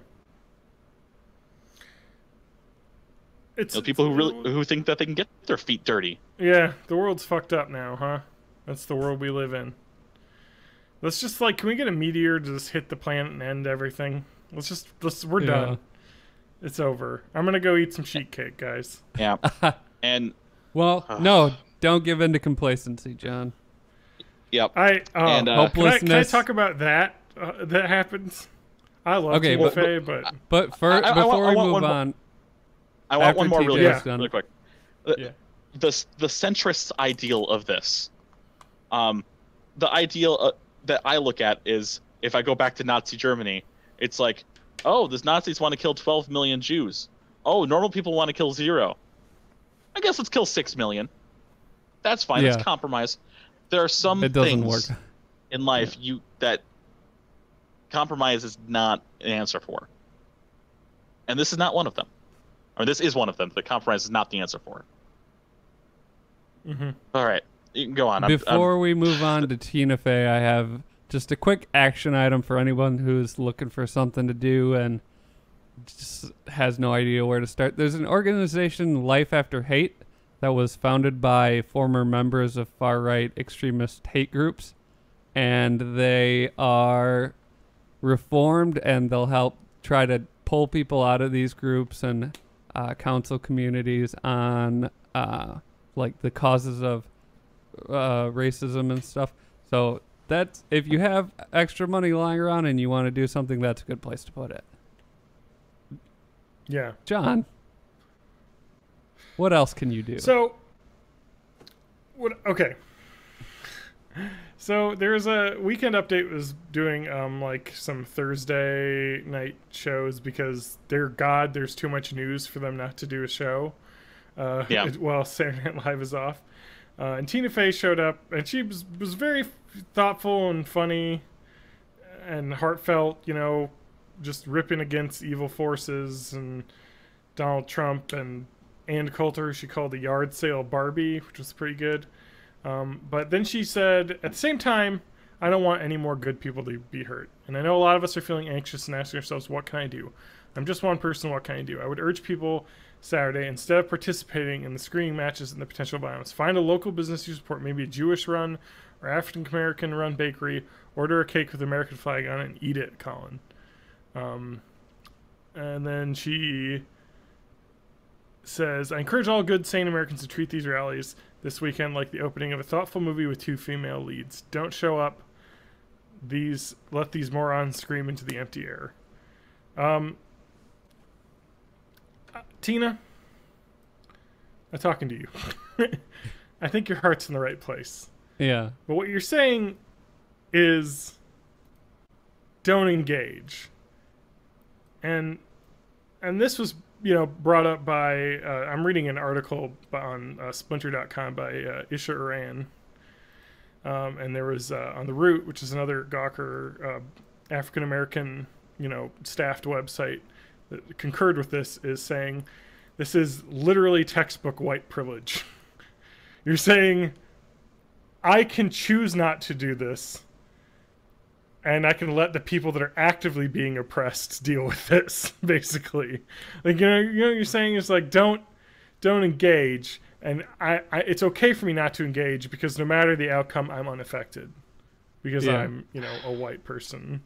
It's people who think that they can get their feet dirty. Yeah, the world's fucked up now, huh? That's the world we live in. Let's just can we get a meteor to just hit the planet and end everything? We're done. It's over. I'm gonna go eat some sheet cake, guys. Yeah. And Well, no, don't give in to complacency, John. Yep. Hopelessness. Can I talk about that? That happens. I love Tina Fey, but before we move on, I want one more really quick. The centrist ideal of this, the ideal that I look at is, if I go back to Nazi Germany, it's like, oh, the Nazis want to kill 12 million Jews. Oh, normal people want to kill 0. I guess let's kill 6 million. That's fine. It's compromise. There are some things in life that compromise is not an answer for, and this is not one of them. Or this is one of them. The compromise is not the answer for. Mm-hmm. All right, you can go on. Before we move on to Tina Fey, I have just a quick action item for anyone who's looking for something to do and just has no idea where to start. There's an organization, Life After Hate, that was founded by former members of far-right extremist hate groups, and they are reformed, and they'll help try to pull people out of these groups and counsel communities on like the causes of racism and stuff. So that's, if you have extra money lying around and you want to do something, that's a good place to put it. Yeah. John, what else can you do? So, okay. So there's a Weekend Update was doing like some Thursday night shows because there's too much news for them not to do a show. While Saturday Night Live is off. And Tina Fey showed up, and she was very thoughtful and funny and heartfelt, just ripping against evil forces and Donald Trump and Ann Coulter, she called the yard sale Barbie, which was pretty good. But then she said, at the same time, I don't want any more good people to be hurt. And I know a lot of us are feeling anxious and asking ourselves, what can I do? I'm just one person, what can I do? I would urge people Saturday, instead of participating in the screening matches and the potential violence, find a local business you support, maybe a Jewish run or African American run bakery, order a cake with the American flag on it and eat it, Colin. And then she says, I encourage all good, sane Americans to treat these rallies this weekend like the opening of a thoughtful movie with 2 female leads. Don't show up. Let these morons scream into the empty air. Tina, I'm talking to you. I think your heart's in the right place. Yeah. But what you're saying is don't engage. And this was, brought up by, I'm reading an article on splinter.com by Isha Iran. And there was on The Root, which is another Gawker African-American, staffed website that concurred with this, is saying this is literally textbook white privilege. You're saying, I can choose not to do this, and I can let the people that are actively being oppressed deal with this, basically. Like, you're saying is like, don't engage, and it's okay for me not to engage because no matter the outcome, I'm unaffected because I'm, a white person.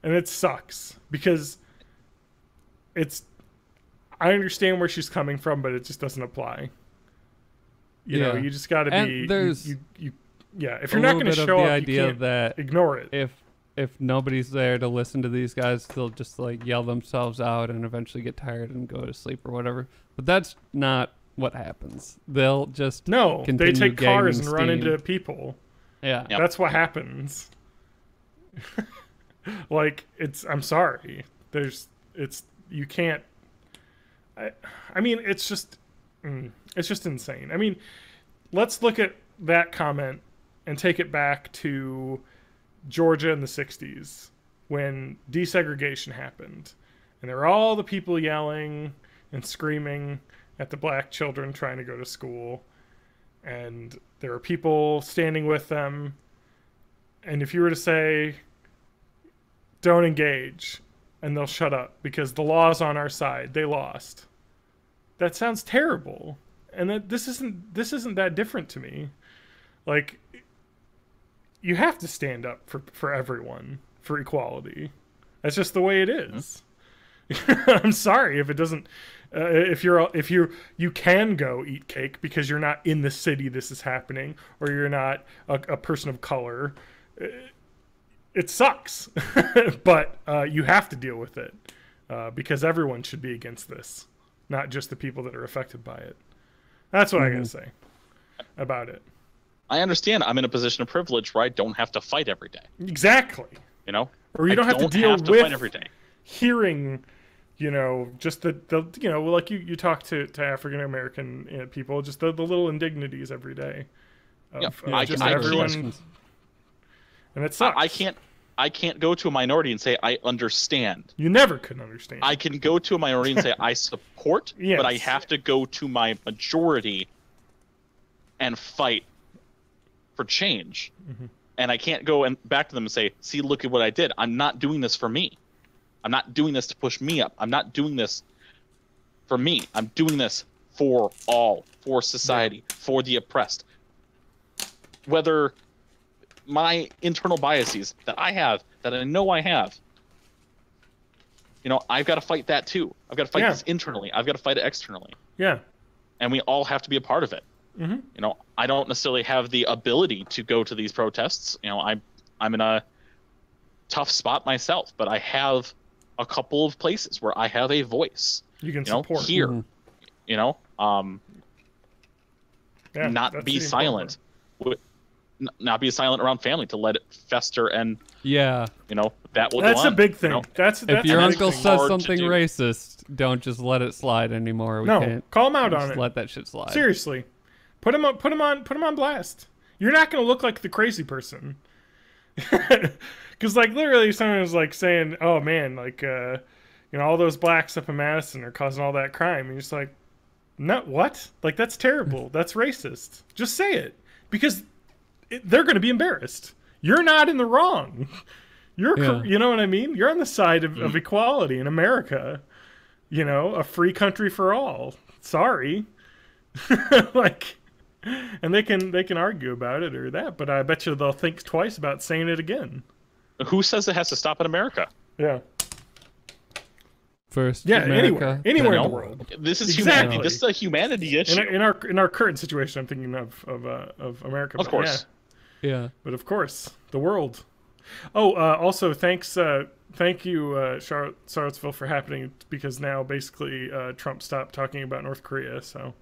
And it sucks because I understand where she's coming from, but it just doesn't apply. You just got to be. If you're not going to show up, you can't ignore it. If nobody's there to listen to these guys, they'll just like yell themselves out and eventually get tired and go to sleep or whatever. But that's not what happens. They'll just they take cars and run into people. Yeah, that's what happens. Like I'm sorry. You can't. I mean, it's just insane. I mean, let's look at that comment and take it back to Georgia in the 60s when desegregation happened. And there were all the people yelling and screaming at the black children trying to go to school. And there were people standing with them. And if you were to say, don't engage, and they'll shut up because the law's on our side, they lost. That sounds terrible. And this isn't that different to me. Like, you have to stand up for everyone, for equality. That's just the way it is. I'm sorry if it doesn't If you can go eat cake because you're not in the city this is happening, or you're not a person of color, it sucks. But you have to deal with it because everyone should be against this, not just the people that are affected by it. That's what I gotta say about it. I understand I'm in a position of privilege where I don't have to fight every day. Exactly. You know? Or you don't have to deal with fight every day. Hearing, just the like you talk to African American people, just the little indignities every day. Everyone. And it sucks. I can't go to a minority and say I understand. You never could understand. I can go to a minority and say I support, but I have to go to my majority and fight for change. And I can't go back to them and say, see, look at what I did. I'm not doing this for me. I'm not doing this to push me up. I'm not doing this for me. I'm doing this for all, for society, for the oppressed. Whether my internal biases that I have, that I know I have, I've got to fight that too. I've got to fight this internally. I've got to fight it externally. Yeah. And we all have to be a part of it. I don't necessarily have the ability to go to these protests. I'm in a tough spot myself, but I have a couple of places where I have a voice. You can support here. Not be silent. Not be silent around family to let it fester and that will that's go on. That's a big thing. That's if your uncle says hard something racist, don't just let it slide anymore. We can't call him out on it. Let that shit slide. Seriously, put him on blast. You're not going to look like the crazy person. Because literally someone was saying, oh man, all those blacks up in Madison are causing all that crime, and you're just like, no, what? That's terrible. That's racist. Just say it, because they're going to be embarrassed. You're not in the wrong. You know what I mean? You're on the side of equality in America. A free country for all. Sorry. And they can argue about it or that, but I bet you they'll think twice about saying it again. Who says it has to stop in America? Yeah. First, America, anywhere in the world. This is humanity. This is a humanity issue. In our current situation, I'm thinking of America. Of course. Yeah. But of course, the world. Oh, also thank you, Charlottesville, for happening, because now basically Trump stopped talking about North Korea, so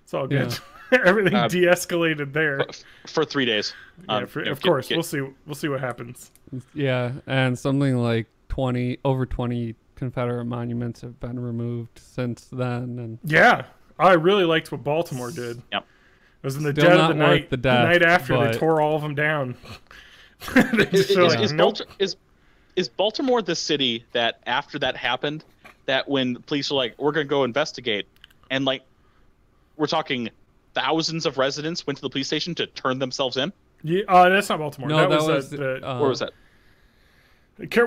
it's all good. Yeah. Everything de-escalated there for 3 days. Of course, we'll see what happens. Yeah, and something like 20 Confederate monuments have been removed since then. And yeah, I really liked what Baltimore did. Yep. It was in the dead of the night. The night after they tore all of them down. Is Baltimore the city that after that happened, that when police were like, we're going to go investigate, and we're talking thousands of residents went to the police station to turn themselves in? Yeah, that's not Baltimore. No, that was where was that?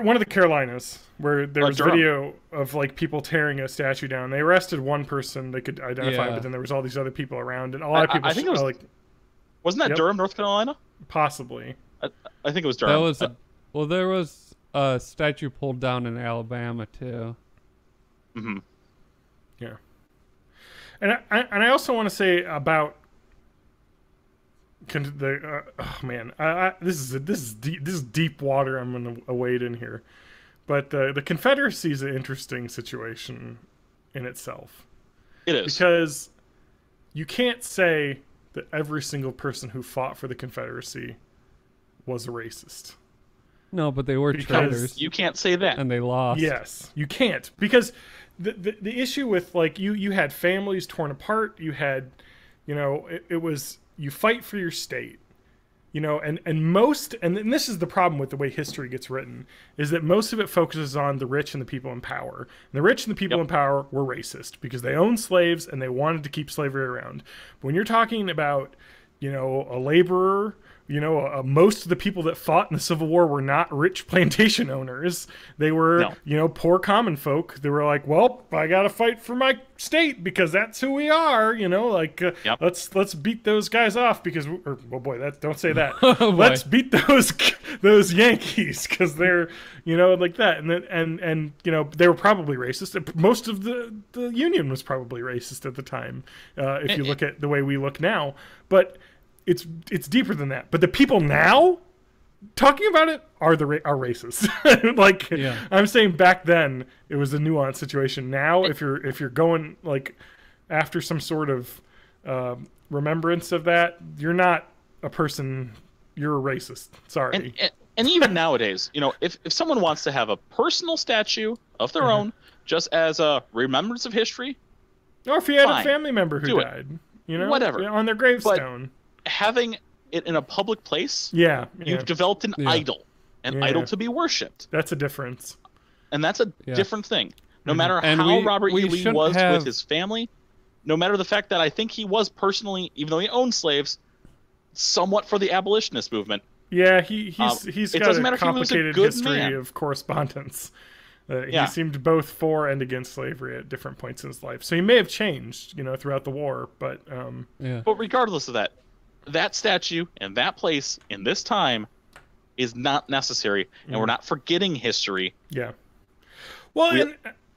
One of the Carolinas, where there was video of people tearing a statue down. They arrested one person they could identify, but then there was all these other people around, and a lot of people. I think it was wasn't that Durham, North Carolina? Possibly. I think it was Durham. That was there was a statue pulled down in Alabama too. Mm-hmm. Yeah. And I also want to say about the oh man, this is deep water I'm going to wade in here, but the Confederacy is an interesting situation in itself. It is, because you can't say that every single person who fought for the Confederacy was a racist. No, but they were traitors. You can't say that, and they lost. Yes, you can't, because the issue with you had families torn apart. You had, it was, you fight for your state, and this is the problem with the way history gets written, is that most of it focuses on the rich and the people in power. And the rich and the people in power were racist because they owned slaves and they wanted to keep slavery around. But when you're talking about, a laborer, most of the people that fought in the Civil War were not rich plantation owners. They were, poor common folk. They were like, well, I got to fight for my state because that's who we are. Let's beat those guys off because, don't say that. Let's beat those those Yankees because they're, like that. And then, and they were probably racist. Most of the Union was probably racist at the time, if you look at the way we look now. But it's deeper than that. But the people now talking about it are racist. I'm saying back then it was a nuanced situation. Now, if you're going like after some sort of remembrance of that, you're not a person. You're a racist. Sorry. And even nowadays, if someone wants to have a personal statue of their own, just as a remembrance of history, or if you had a family member who died, whatever, on their gravestone, but having it in a public place, you've developed an idol, idol to be worshipped. That's a difference, and that's a different thing. No matter how Robert E. Lee was with his family, no matter the fact that I think he was personally, even though he owned slaves, somewhat for the abolitionist movement. Yeah, he's got a complicated history of correspondence. He seemed both for and against slavery at different points in his life. So he may have changed, throughout the war. But But regardless of that, that statue and that place in this time is not necessary, and we're not forgetting history. Yeah. Well,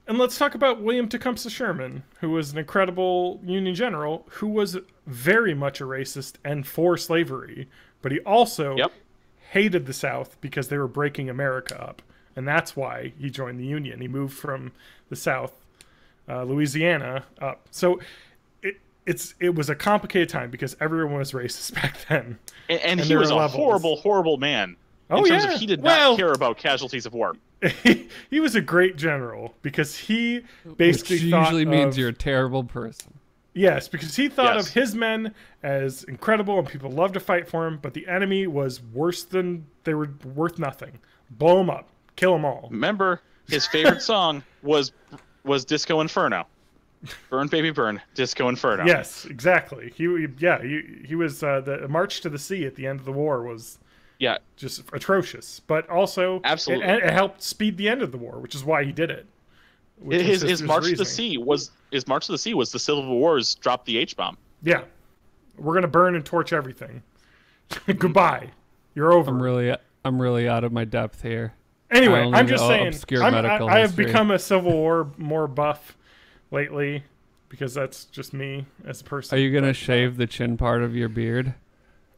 and let's talk about William Tecumseh Sherman, who was an incredible Union general who was very much a racist and for slavery, but he also hated the South because they were breaking America up, and that's why he joined the Union. He moved from the South, Louisiana, up. So it was a complicated time because everyone was racist back then, and he was a horrible man. In terms of he did not care about casualties of war. He was a great general because he basically usually means you're a terrible person. Yes, because he thought of his men as incredible and people loved to fight for him, but the enemy was worse than they were worth nothing. Blow them up, kill them all. Remember, his favorite song was Disco Inferno. Burn Baby Burn, Disco Inferno. Yes, exactly. He was the March to the Sea at the end of the war was just atrocious, but also absolutely it helped speed the end of the war, which is why he did it. His March to the Sea was the Civil War's drop the H-bomb. Yeah, we're gonna burn and torch everything. Goodbye, you're over. I'm really out of my depth here. Anyway, I'm just saying, I have history. become a Civil War more buff lately because that's just me as a person. Are you gonna shave the chin part of your beard?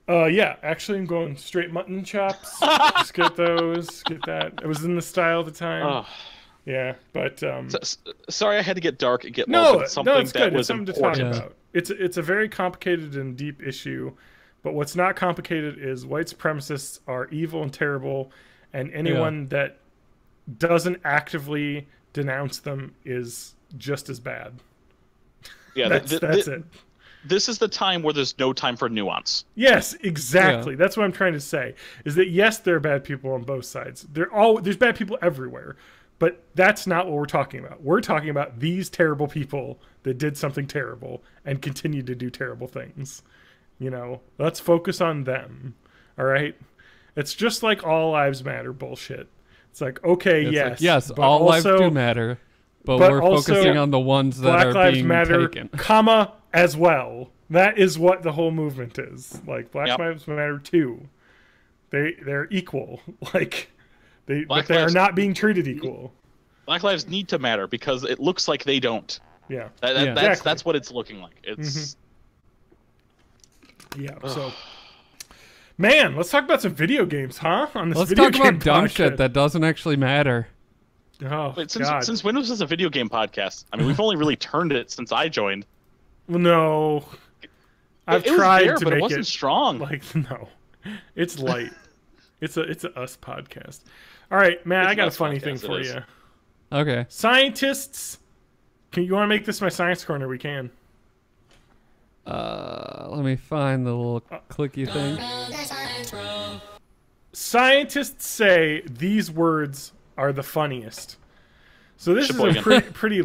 Yeah, actually I'm going straight mutton chops. Just get those, get that. It was in the style at the time. Oh. Yeah, but sorry I had to get dark and get something it's good. Was it's something important. to talk about. It's a very complicated and deep issue, but what's not complicated is white supremacists are evil and terrible, and anyone that doesn't actively denounce them is just as bad. Yeah, that's it. This is the time where there's no time for nuance. Yes, exactly. Yeah. That's what I'm trying to say. Is that yes, there are bad people on both sides. There's bad people everywhere, but that's not what we're talking about. We're talking about these terrible people that did something terrible and continue to do terrible things. Let's focus on them. All right. It's just like all lives matter bullshit. It's like, okay, yes, all lives do matter, but we're focusing on the ones that are being taken. Comma, as well. That is what the whole movement is. Like, Black Lives Matter too. They're equal. Like, but they are not being treated equal. Black lives need to matter because it looks like they don't. Yeah. That's what it's looking like. It's. Yeah. So. Man, let's talk about some video games, huh? Let's talk about dumb shit that doesn't actually matter. Oh, wait, since when was this a video game podcast? I mean, we've only really turned it since I joined. Well, no. I've tried to but make it wasn't strong. Like, no. It's light. It's a us podcast. All right, Matt, I got a funny thing for you. Okay. Scientists, you want to make this my science corner? We can. Let me find the little clicky thing. Scientists say these words are the funniest. So this is a pretty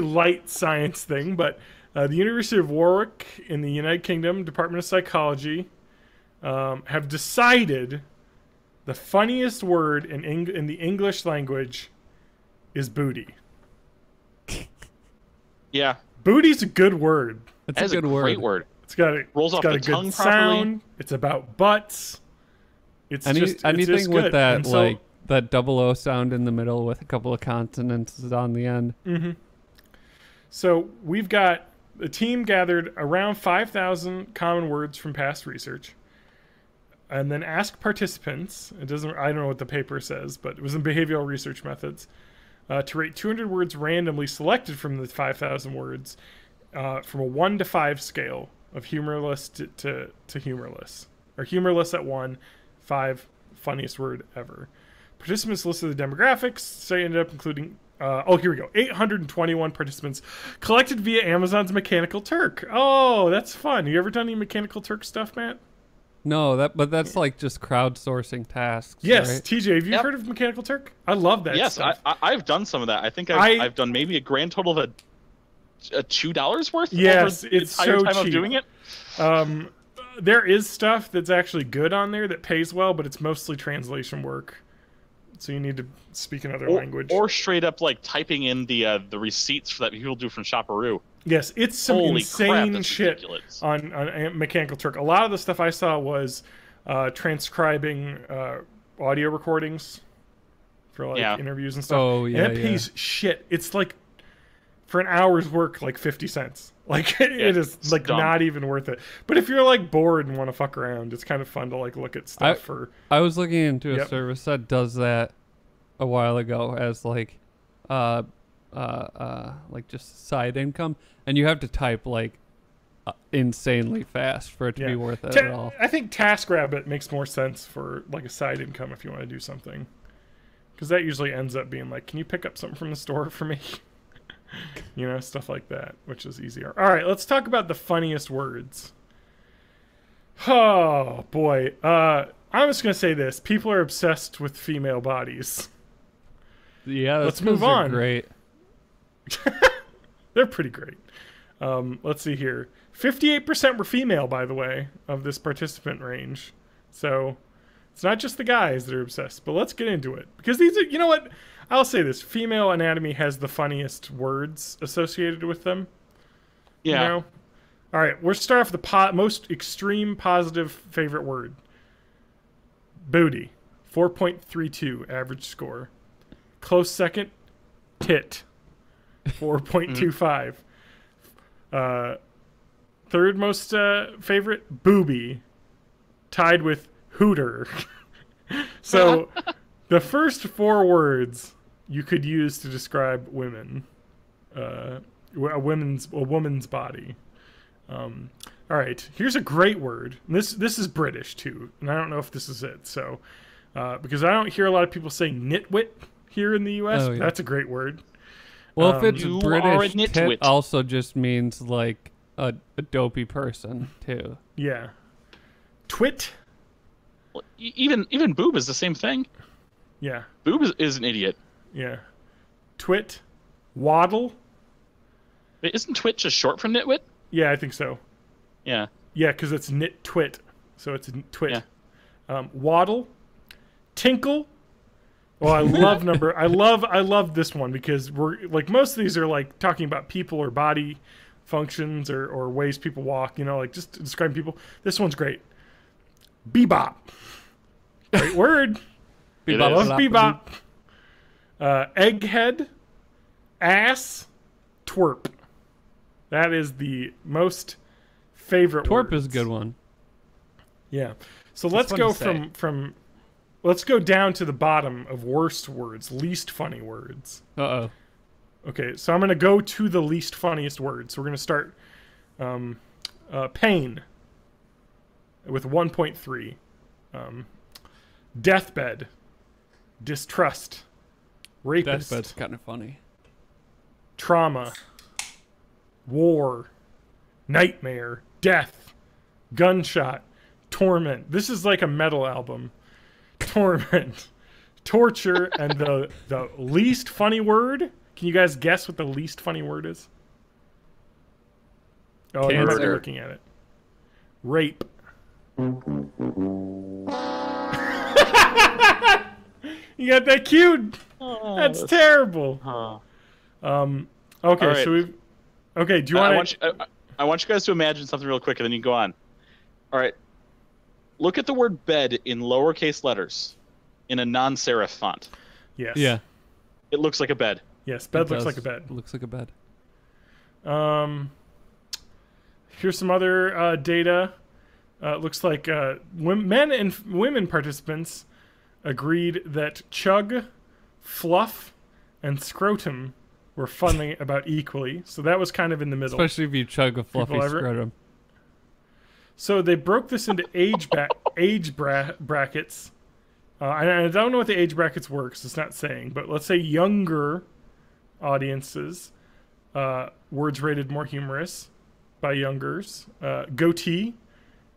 light science thing, but the University of Warwick in the United Kingdom, Department of Psychology, have decided the funniest word in the English language is booty. Yeah. Booty's a good word. It's a good word. Great word. It's got a rolls off got the a tongue good properly. sound. It's about butts. It's anything just with good. that And so, like that double O sound in the middle with a couple of consonants on the end. Mm-hmm. So we've got the team gathered around 5,000 common words from past research, and then asked participants. I don't know what the paper says, but it was in behavioral research methods, to rate 200 words randomly selected from the 5,000 words, from a 1 to 5 scale of humorless to humorless, or humorless at 1, 5 funniest word ever. Participants listed the demographics, so they ended up including, here we go, 821 participants collected via Amazon's Mechanical Turk. Oh, that's fun. You ever done any Mechanical Turk stuff, Matt? No, but that's like just crowdsourcing tasks. Yes, right? TJ, have you heard of Mechanical Turk? I love that stuff. Yes, I've done some of that. I think I've done maybe a grand total of a $2 worth. Yes, over the it's entire so time cheap. of doing it. There is stuff that's actually good on there that pays well, but it's mostly translation work. So you need to speak another language. Or straight up like typing in the receipts for that people do from Shopperoo. Yes, it's some Holy insane crap, shit ridiculous. on Mechanical Turk. A lot of the stuff I saw was transcribing audio recordings for like interviews and stuff. Oh, yeah, and it pays shit. It's like for an hour's work, like 50 cents. Like it is like dumb. not even worth it. But if you're like bored and want to fuck around, it's kind of fun to like look at stuff I was looking into a service that does that a while ago as like just side income, and you have to type like insanely fast for it to be worth it at all. I think TaskRabbit makes more sense for like a side income if you want to do something, because that usually ends up being like, can you pick up something from the store for me? You know, stuff like that, which is easier. All right, let's talk about the funniest words. Oh boy, I'm just gonna say this: people are obsessed with female bodies. Yeah, let's move on. Great. They're pretty great. Let's see here. 58% were female, by the way, of this participant range. So it's not just the guys that are obsessed, but let's get into it. Because these are, you know what? I'll say this. Female anatomy has the funniest words associated with them. Yeah. You know? All right, we'll start off with the most extreme positive favorite word. Booty. 4.32 average score. Close second, tit. 4.25. Third most favorite, booby, tied with hooter. So the first 4 words you could use to describe women, a woman's body. All right, here's a great word. This is British too, and I don't know if this is it. So because I don't hear a lot of people say nitwit here in the U.S. Oh, yeah. That's a great word. Well, if it's You are a British, nitwit. tit also just means like a dopey person too. Yeah. Twit. Well, even boob is the same thing. Yeah. Boob is an idiot. Yeah. Twit. Waddle. Wait, isn't twit just short for nitwit? Yeah, I think so. Yeah. Yeah, because it's nit twit, so it's twit. Yeah. Waddle. Tinkle. Well, I love this one because we're like most of these are like talking about people or body functions or ways people walk, you know, like just describing people. This one's great. Bebop. Great word. Bebop. Love bebop. Egghead. Ass. Twerp. That is the most favorite Twerp words. is a good one. Yeah. So let's go from let's go down to the bottom of worst words, least funny words. Uh-oh. Okay, so I'm going to go to the least funniest words. So we're going to start pain with 1.3. Deathbed. Distrust. Rapist. Deathbed's kind of funny. Trauma. War. Nightmare. Death. Gunshot. Torment. This is like a metal album. Torment. Torture. And the least funny word. Can you guys guess what the least funny word is? Oh, you're not looking at it. Rape. You got that cute? Oh, that's terrible. Okay, right. so we've... Okay, do you want I want you guys to imagine something real quick, and then you can go on. All right. Look at the word bed in lowercase letters in a non-serif font. Yes. Yeah. It looks like a bed. Yes, bed looks like a bed. It looks like a bed. Here's some other data. Looks like men and women participants agreed that chug, fluff, and scrotum were funny about equally. So that was kind of in the middle. Especially if you chug a fluffy scrotum. So they broke this into age brackets. I don't know what the age brackets were because it's not saying. But let's say younger audiences, words rated more humorous by youngers. Goatee,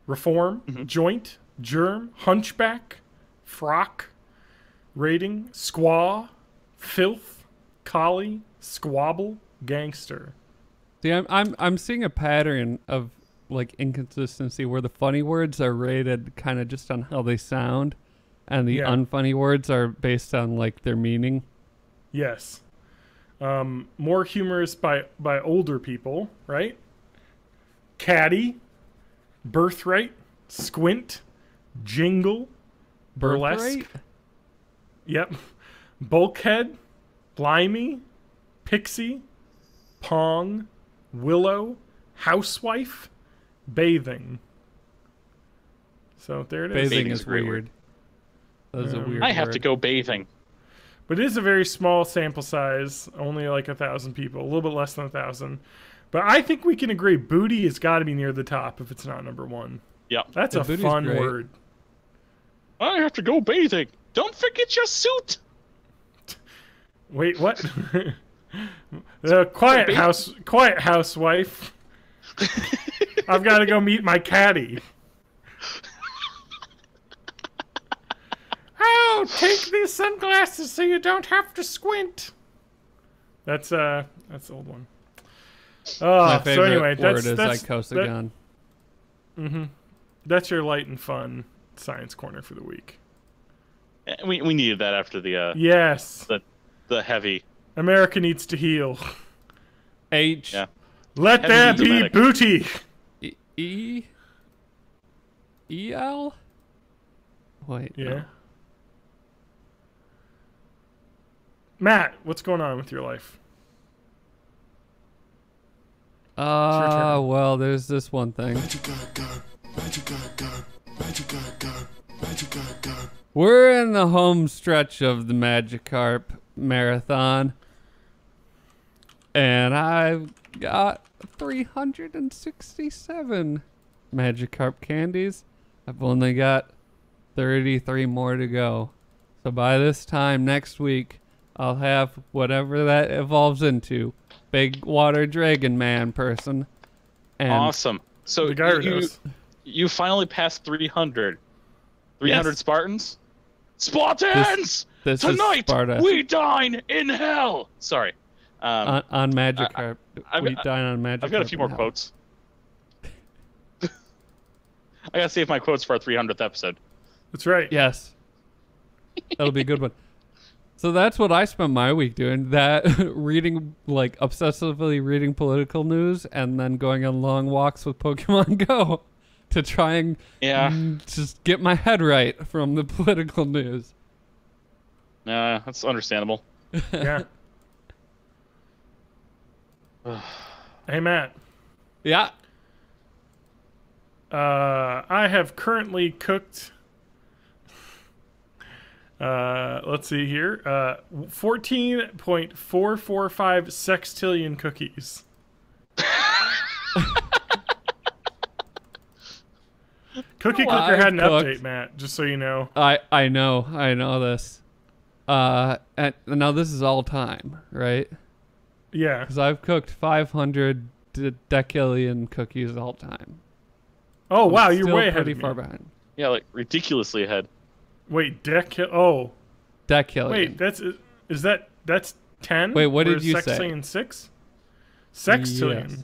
reform, joint, germ, hunchback, frock, rating, squaw, filth, collie, squabble, gangster. See, I'm seeing a pattern of like inconsistency where the funny words are rated kind of just on how they sound, and the unfunny words are based on like their meaning. Yes. More humorous by older people, right? Caddy, birthright, squint, jingle, burlesque. Birthright? Yep. Bulkhead, blimey, pixie, pong, willow, housewife, bathing. So there it is. Bathing is weird. That is a weird I have word. to go bathing. But it is a very small sample size, only like 1,000 people, a little bit less than 1,000. But I think we can agree booty has got to be near the top if it's not number one. Yeah. That's Yeah, a booty's fun great. word. I have to go bathing. Don't forget your suit. Wait, what? Quiet housewife. I've got to go meet my caddy. Oh, take these sunglasses so you don't have to squint. That's an old one. My favorite so anyway, word that's is icosagon. That's your light and fun science corner for the week. We needed that after the Yes. the heavy. America needs to heal. H. Yeah. Let Heavy there be Semitic. booty. E-L? Wait. Yeah. No. Matt, what's going on with your life? your turn. Well, there's this one thing. We're in the home stretch of the Magikarp Marathon, and I've got 367 Magikarp candies. I've only got 33 more to go. So by this time next week, I'll have whatever that evolves into. Big water dragon man person. And Awesome. So The Gyarados. you finally passed 300. 300 Yes. Spartans? Spartans! this is Tonight Sparta. we dine in hell. Sorry. On Magikarp. We dine on Magikarp. I've got a few more now. quotes. I gotta save my quotes for our 300th episode. That's right. Yes. That'll be a good one. So that's what I spent my week doing. That reading, like obsessively reading political news and then going on long walks with Pokemon Go to try and just get my head right from the political news. That's understandable. Yeah. Hey, Matt. Yeah. I have currently cooked. Let's see here. 14.445 sextillion cookies. Cookie Well, Clicker had an I've update, cooked. Matt, just so you know. I know this. And now this is all time, right? Yeah. Because I've cooked 500 decillion cookies all time. Oh, wow, I'm you're still way ahead pretty of me. far behind. Yeah, like ridiculously ahead. Wait, oh. Decillion. Wait, that's 10? Wait, what did Whereas you say? Sextillion 6? Sextillion. Yes.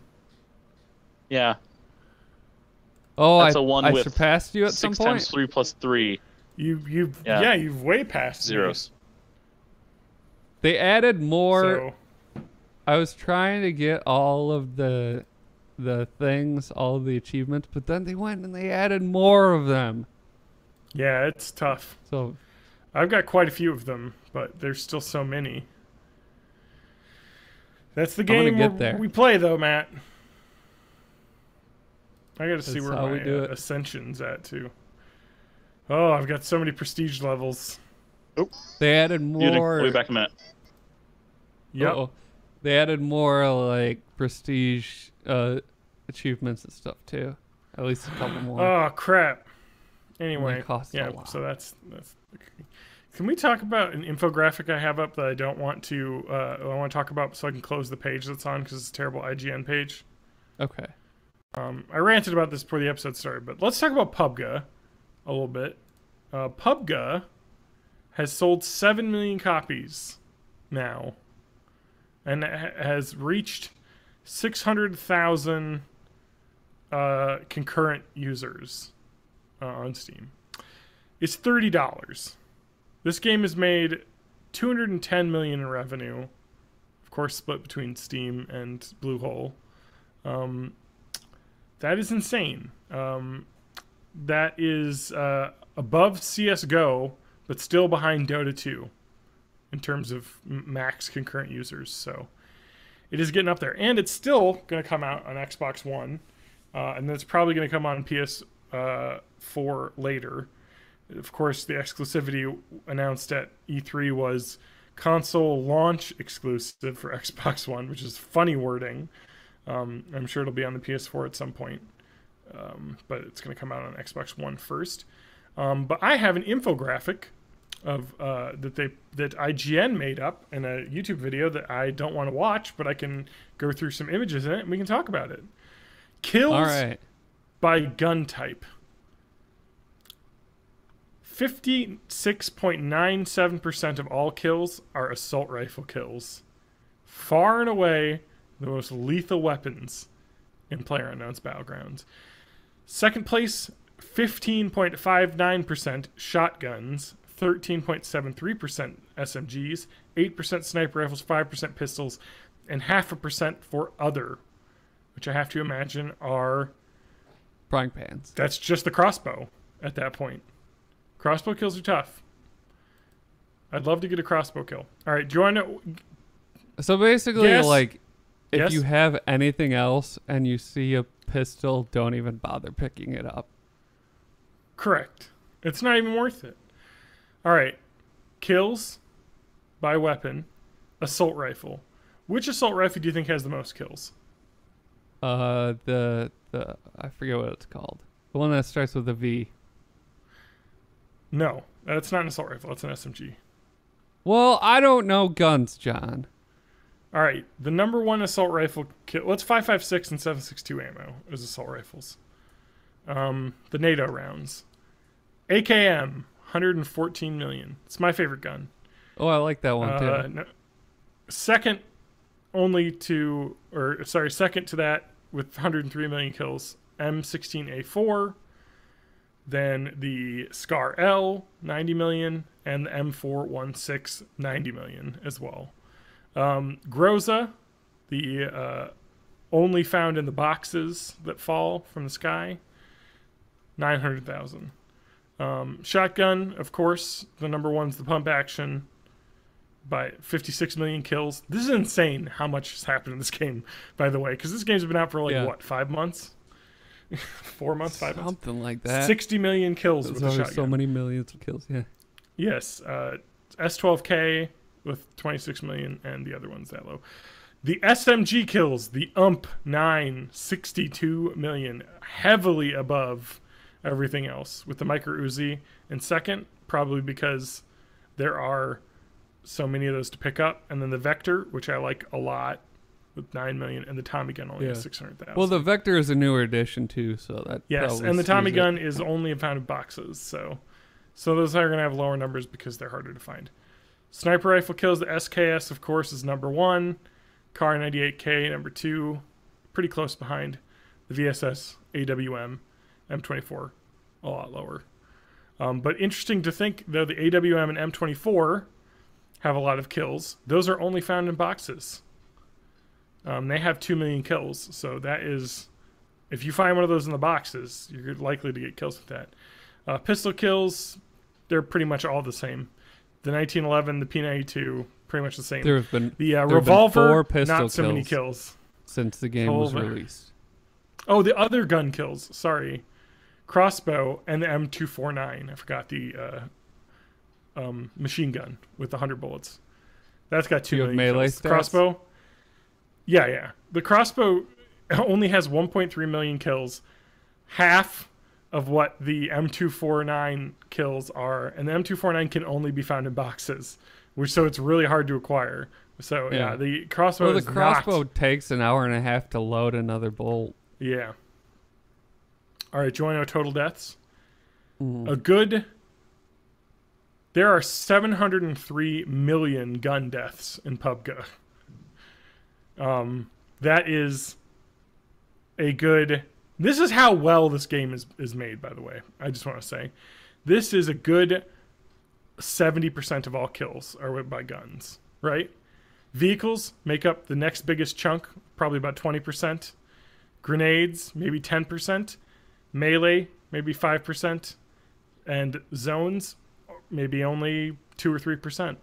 Yeah. Oh, That's a one I with surpassed you at some 6 point. times 3 plus 3 You've Yeah. you've way passed me. zeros. They added more. So, I was trying to get all of the things, all of the achievements, but then they went and they added more of them. Yeah, it's tough. So I've got quite a few of them, but there's still so many. That's the game we play, though, Matt. I gotta see where my Ascension's at, too. Oh, I've got so many prestige levels. Oh. They added more... I'll be back in a minute. Yep. Uh-oh. They added more, like, prestige achievements and stuff, too. At least a couple more. Oh, crap. Anyway, yeah, so that's... Can we talk about an infographic I have up that I don't want to... I want to talk about so I can close the page that's on because it's a terrible IGN page? Okay. I ranted about this before the episode started, but let's talk about PUBG a little bit. PUBG has sold 7 million copies now and has reached 600,000 concurrent users on Steam. It's $30. This game has made $210 million in revenue, of course split between Steam and Bluehole. That is insane. That is above CSGO, but still behind Dota 2 in terms of max concurrent users. So it is getting up there. And it's still going to come out on Xbox One. And then it's probably going to come on PS4 later. Of course, the exclusivity announced at E3 was console launch exclusive for Xbox One, which is funny wording. I'm sure it'll be on the PS4 at some point. But it's going to come out on Xbox One first. But I have an infographic of that IGN made up in a YouTube video that I don't want to watch, but I can go through some images in it and we can talk about it. Kills by gun type. 56.97% of all kills are assault rifle kills. Far and away the most lethal weapons in PlayerUnknown's Battlegrounds. Second place, 15.59% shotguns, 13.73% SMGs, 8% sniper rifles, 5% pistols, and 0.5% for other, which I have to imagine are... frying pans. That's just the crossbow at that point. Crossbow kills are tough. I'd love to get a crossbow kill. All right, do you want to... So basically, yes. like, if yes. you have anything else and you see a pistol, don't even bother picking it up. Correct. It's not even worth it. All right. Kills by weapon. Assault rifle. Which assault rifle do you think has the most kills? The I forget what it's called. The one that starts with a V. No, that's not an assault rifle. That's an SMG. Well, I don't know guns, John. All right, the number one assault rifle kill. What's 5.56 and 7.62 ammo as assault rifles? The NATO rounds. AKM, 114 million. It's my favorite gun. Oh, I like that one too. No, second to that with 103 million kills, M16A4. Then the Scar L, 90 million, and the M416, 90 million as well. Groza, the only found in the boxes that fall from the sky, 900,000. Shotgun, of course, the number one's the pump action by 56 million kills. This is insane how much has happened in this game, by the way, because this game's been out for what, 5 months? 4 months, 5 months? Something like that. 60 million kills with a shotgun. So many millions of kills, yeah. Yes. S12K with 26 million, and the other one's that low. The SMG kills, the UMP-9, 62 million, heavily above everything else, with the Micro Uzi in second, probably because there are so many of those to pick up, and then the Vector, which I like a lot, with 9 million, and the Tommy gun only has 600,000. Well, the Vector is a newer addition too, so that and the Tommy gun is only found in boxes, so those are going to have lower numbers because they're harder to find. Sniper rifle kills, the SKS, of course, is number one. Kar 98K, number two, pretty close behind. The VSS, AWM, M24, a lot lower. But interesting to think, though, the AWM and M24 have a lot of kills. Those are only found in boxes. They have 2 million kills, so that is... If you find one of those in the boxes, you're likely to get kills with that. Pistol kills, they're pretty much all the same. The 1911, the P92, pretty much the same. There have been the revolver, been 4 pistol not so many kills since the game was released. Oh, the other gun kills. Sorry, crossbow and the M249. I forgot the machine gun with the 100 bullets. That's got 2 million melee kills. stats? Crossbow. Yeah. The crossbow only has 1.3 million kills, half of what the M249 kills are, and the M249 can only be found in boxes, so it's really hard to acquire. So yeah, the crossbow. Well, the crossbow takes an hour and a half to load another bolt. Yeah. All right, do you want to know total deaths? Mm. There are 703 million gun deaths in PUBG. That is a good. This is how well this game is made, by the way. I just want to say. This is a good 70% of all kills are by guns, right? Vehicles make up the next biggest chunk, probably about 20%. Grenades, maybe 10%. Melee, maybe 5%. And zones, maybe only 2 or 3%.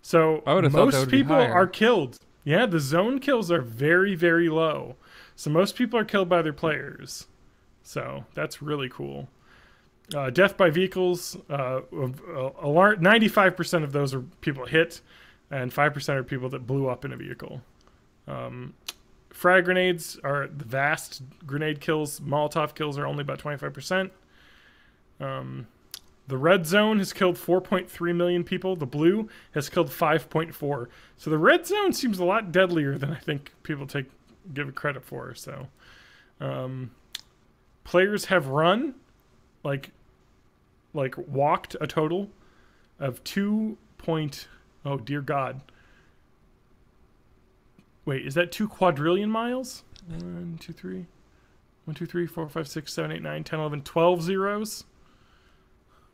So most people are killed. Yeah, the zone kills are very, very low. So most people are killed by their players. So that's really cool. Death by vehicles, 95% of those are people hit, and 5% are people that blew up in a vehicle. Frag grenades are the vast grenade kills. Molotov kills are only about 25%. The red zone has killed 4.3 million people. The blue has killed 5.4. So the red zone seems a lot deadlier than I think people give it credit for. So players have run, walked a total of 2. Oh dear God. Wait, is that 2 quadrillion miles? 1, 2, 3. 1, 2, 3, 4, 5, 6, 7, 8, 9, 10, 11, 12 zeros.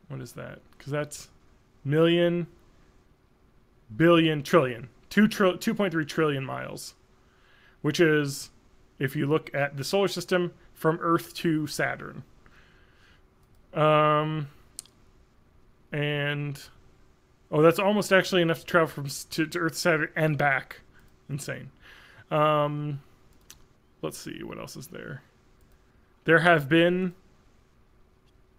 What is that? Because that's million, billion, trillion. 2.3 trillion miles. Which is, if you look at the solar system, from Earth to Saturn. And that's almost actually enough to travel to Earth to Saturn and back. Insane. Let's see, what else is there? There have been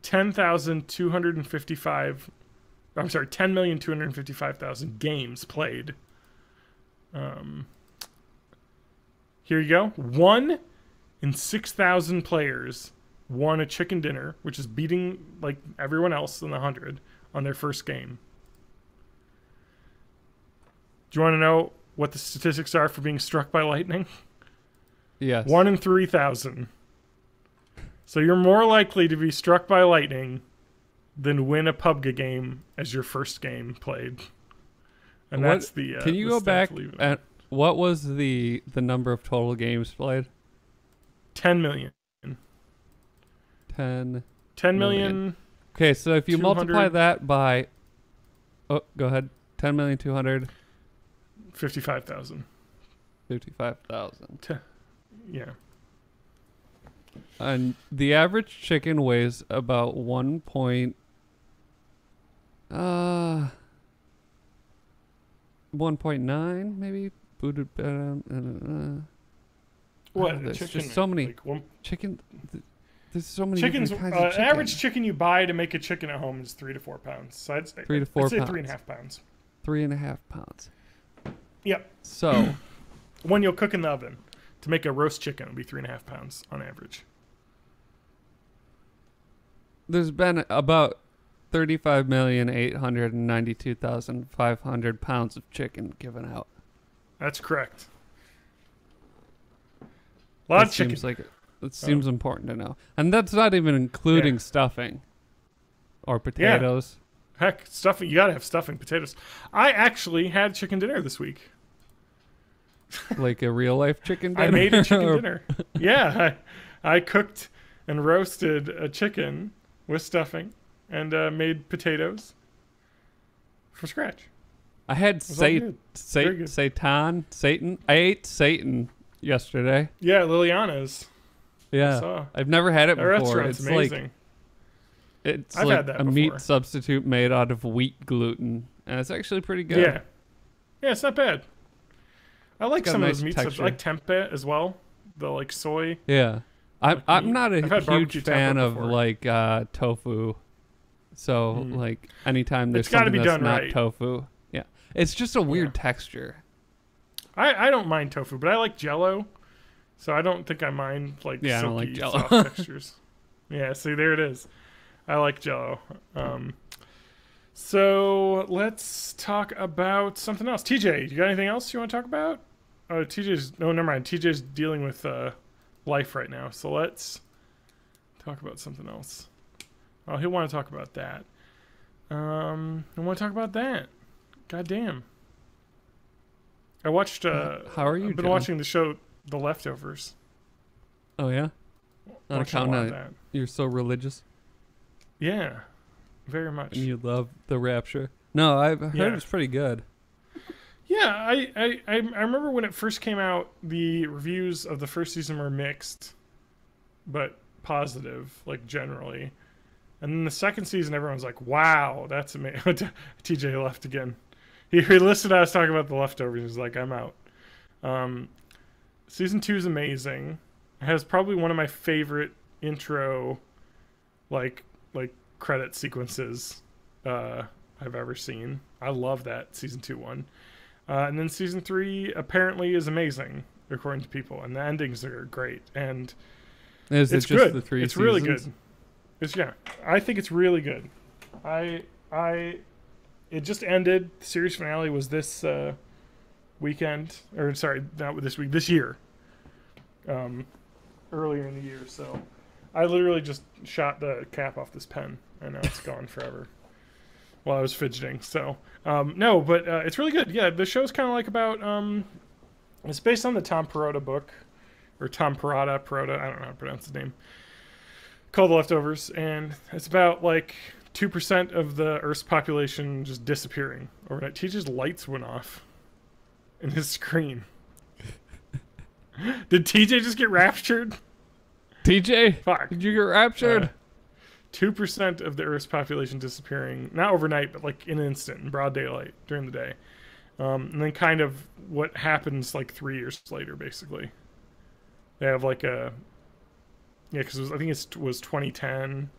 10,255,000 games played. Here you go. 1 in 6,000 players won a chicken dinner, which is beating everyone else in the 100 on their first game. Do you want to know what the statistics are for being struck by lightning? Yes. 1 in 3,000. So you're more likely to be struck by lightning than win a PUBG game as your first game played. And that's the. Can you go back at what was the number of total games played? 10 million. 10 million. Okay, so if you multiply that by. Oh, go ahead. 10,200,000. 55,000. 55,000. Yeah. And the average chicken weighs about 1.9 maybe. What? There's chicken, just so many chicken. There's so many chickens. Kinds of chicken. Average chicken you buy to make a chicken at home is 3 to 4 pounds. So I'd say 3 to 4 I'd say pounds. 3.5 pounds. 3.5 pounds. Yep. So when you'll cook in the oven to make a roast chicken, it'll be 3.5 pounds on average. There's been about 35,892,500 pounds of chicken given out. That's correct. A lot of chicken. It seems important to know. And that's not even including stuffing or potatoes. Yeah. Heck, stuffing. You gotta have stuffing, potatoes. I actually had chicken dinner this week. Like a real life chicken dinner? I made a chicken dinner. Yeah. I cooked and roasted a chicken with stuffing and made potatoes from scratch. I had Satan. I ate Satan yesterday. Yeah, Liliana's. Yeah. I've never had it before. That restaurant's amazing. It's I've like had that a before. meat substitute made out of wheat gluten, and it's actually pretty good. Yeah. Yeah, it's not bad. I like got some a of nice those meat subs. texture. I like tempeh as well. The like soy. Yeah. I'm meat. not a I've had barbecue huge fan tempeh of before. like tofu. So like anytime there's It's gotta something be that's done not right. tofu. Yeah. It's just a weird texture. I don't mind tofu, but I like Jello, so I don't think I mind like Yeah, I don't silky like Jell-O. soft textures. Yeah, see, there it is. I like Jello. So let's talk about something else. TJ, you got anything else you want to talk about? Oh, never mind. TJ's dealing with life right now, so let's talk about something else. Oh, he'll want to talk about that. I want to talk about that. God damn. I watched. How are you, I've been John? watching the show The Leftovers. Oh yeah. On Watching a account lot of of that. you're so religious Yeah, very much. and you love the rapture. No, I've heard Yeah. it's pretty good. Yeah, I remember when it first came out, the reviews of the first season were mixed, but positive, like generally. And then the second season, everyone's like, "Wow, that's amazing." TJ left again. He listened. I was talking about The Leftovers. He's like, "I'm out." Season 2 is amazing. It has probably one of my favorite intro, like credit sequences I've ever seen. I love that season 2 one. And then season 3 apparently is amazing according to people, and the endings are great. And Is it's it just good. the 3 It's seasons? really good. I think it's really good. It just ended. The series finale was this weekend, or sorry, not this week, this year. Earlier in the year, so I literally just shot the cap off this pen, and now it's gone forever. While I was fidgeting, so no, but it's really good. Yeah, the show's kind of like about. It's based on the Tom Perrotta book, or Tom Perrotta. I don't know how to pronounce his name. Called The Leftovers, and it's about like 2% of the Earth's population just disappearing overnight. TJ's lights went off in his screen. Did TJ just get raptured? TJ, Fuck. did you get raptured? 2% of the Earth's population disappearing, not overnight, but like in an instant, in broad daylight during the day. And then kind of what happens like 3 years later, basically. They have like a... Yeah, because I think it was 2010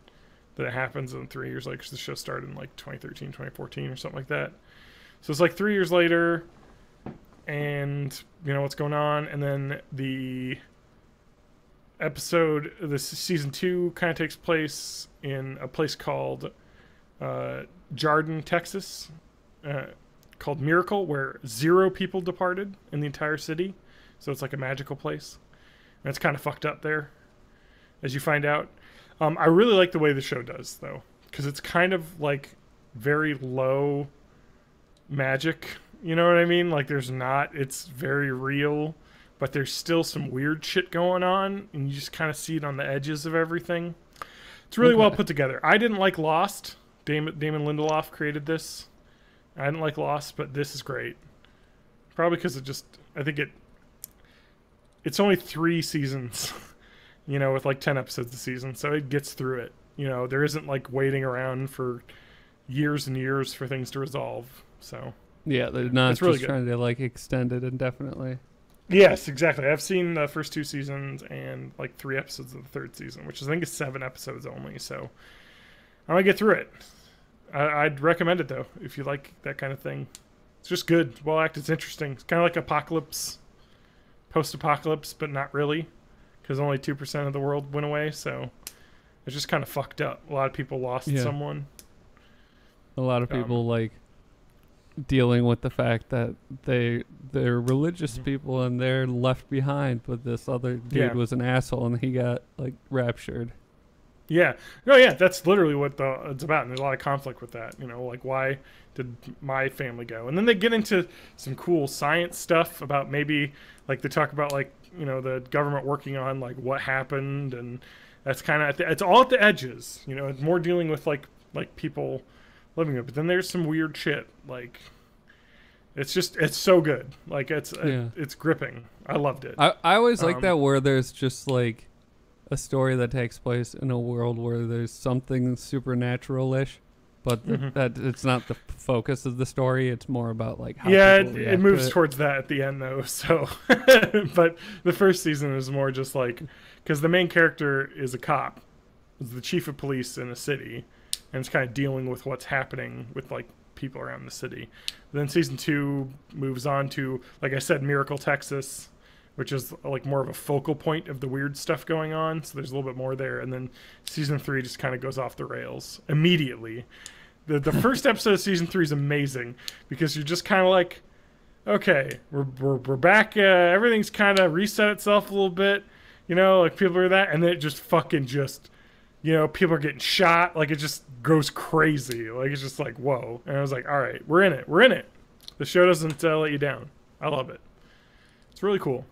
that it happens, and 3 years later, because the show started in like 2013, 2014 or something like that. So it's like 3 years later, and you know what's going on, and then the episode, this season 2 kind of takes place in a place called Jardin, Texas, called Miracle, where 0 people departed in the entire city. So it's like a magical place, and it's kind of fucked up there, as you find out. I really like the way the show does, though, because it's kind of like very low magic. You know what I mean? Like it's very real, but there's still some weird shit going on, and you just kind of see it on the edges of everything. It's really well put together. I didn't like Lost. Damon Lindelof created this. I didn't like Lost, but this is great. Probably because I think it's only 3 seasons, you know, with like 10 episodes a season, so it gets through it. You know, there isn't like waiting around for years and years for things to resolve. So yeah, they're not it's really just good. trying to like extend it indefinitely. Yes, exactly. I've seen the first 2 seasons and like 3 episodes of the 3rd season, which I think is 7 episodes only. So I'm gonna get through it. I'd recommend it though if you like that kind of thing. It's just good, well acted. It's interesting. It's kind of like apocalypse, post-apocalypse, but not really, because only 2% of the world went away. So it's just kind of fucked up. A lot of people lost someone. A lot of people like dealing with the fact that they're religious people and they're left behind, but this other dude was an asshole and he got like raptured. Yeah. No, yeah, that's literally what it's about. And there's a lot of conflict with that. You know, like, why did my family go? And then they get into some cool science stuff about maybe, like, they talk about, like, you know, the government working on, like, what happened. And that's kind of, it's all at the edges. You know, it's more dealing with, like people living it. But then there's some weird shit. Like, it's so good. Like, it's gripping. I loved it. I always like that where there's just, like, a story that takes place in a world where there's something supernatural-ish, but that it's not the focus of the story. It's more about like how it moves towards that at the end though. So, but the first season is more just like because the main character is a cop, is the chief of police in a city, and it's kind of dealing with what's happening with like people around the city. Then season 2 moves on to, like I said, Miracle, Texas, which is like more of a focal point of the weird stuff going on. So there's a little bit more there. And then season 3 just kind of goes off the rails immediately. The first episode of season 3 is amazing because you're just kind of like, okay, we're back. Everything's kind of reset itself a little bit, you know, like people are that, and then it just fucking just, you know, people are getting shot. Like it just goes crazy. Like it's just like, whoa. And I was like, all right, we're in it. The show doesn't let you down. I love it. It's really cool.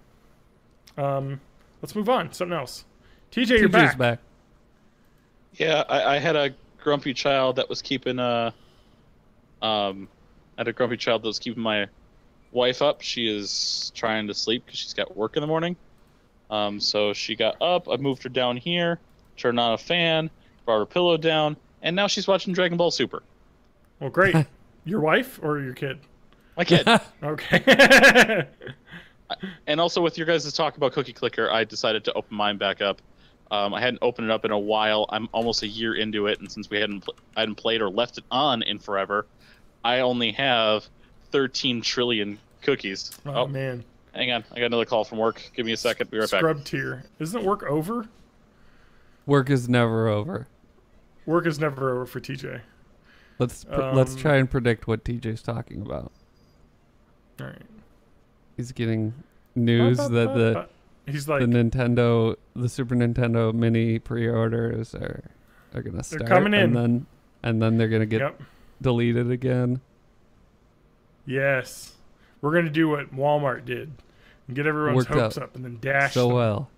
Let's move on. Something else. TJ, you're back. Yeah, I had a grumpy child that was keeping I had a grumpy child that was keeping my wife up. She is trying to sleep because she's got work in the morning. So she got up. I moved her down here, turned on a fan, brought her pillow down, and now she's watching Dragon Ball Super. Well, great. Your wife or your kid? My kid. Okay. And also with your guys' talk about Cookie Clicker, I decided to open mine back up. I hadn't opened it up in a while. I'm almost a year into it, and since I hadn't played or left it on in forever, I only have 13 trillion cookies. Oh man. Hang on. I got another call from work. Give me a second. Be right back. Scrub tier. Isn't work over? Work is never over. Work is never over for TJ. Let's try and predict what TJ's talking about. All right. He's getting news that he's like the Super Nintendo Mini pre-orders are gonna start. They're coming in, and then they're gonna get deleted again. Yes, we're gonna do what Walmart did and get everyone's hopes up and then dash so them. Well.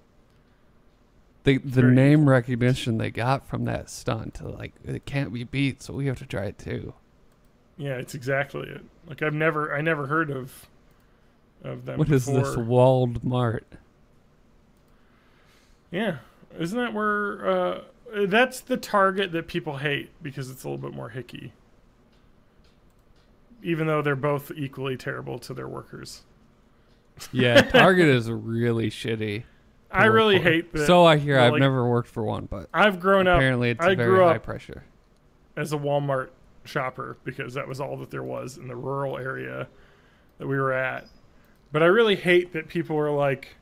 The name recognition they got from that stunt, like it can't be beat, so we have to try it too. Yeah, it's exactly it. Like I never heard of them. What before. Is this Walled Mart? Yeah, isn't that where? That's the Target that people hate because it's a little bit more hicky. Even though they're both equally terrible to their workers. Yeah, Target is really shitty. I really hate that. So I hear. I've never worked for one, but I've grown up. Apparently, it's very high pressure. As a Walmart shopper, because that was all that there was in the rural area that we were at. But I really hate that people were like,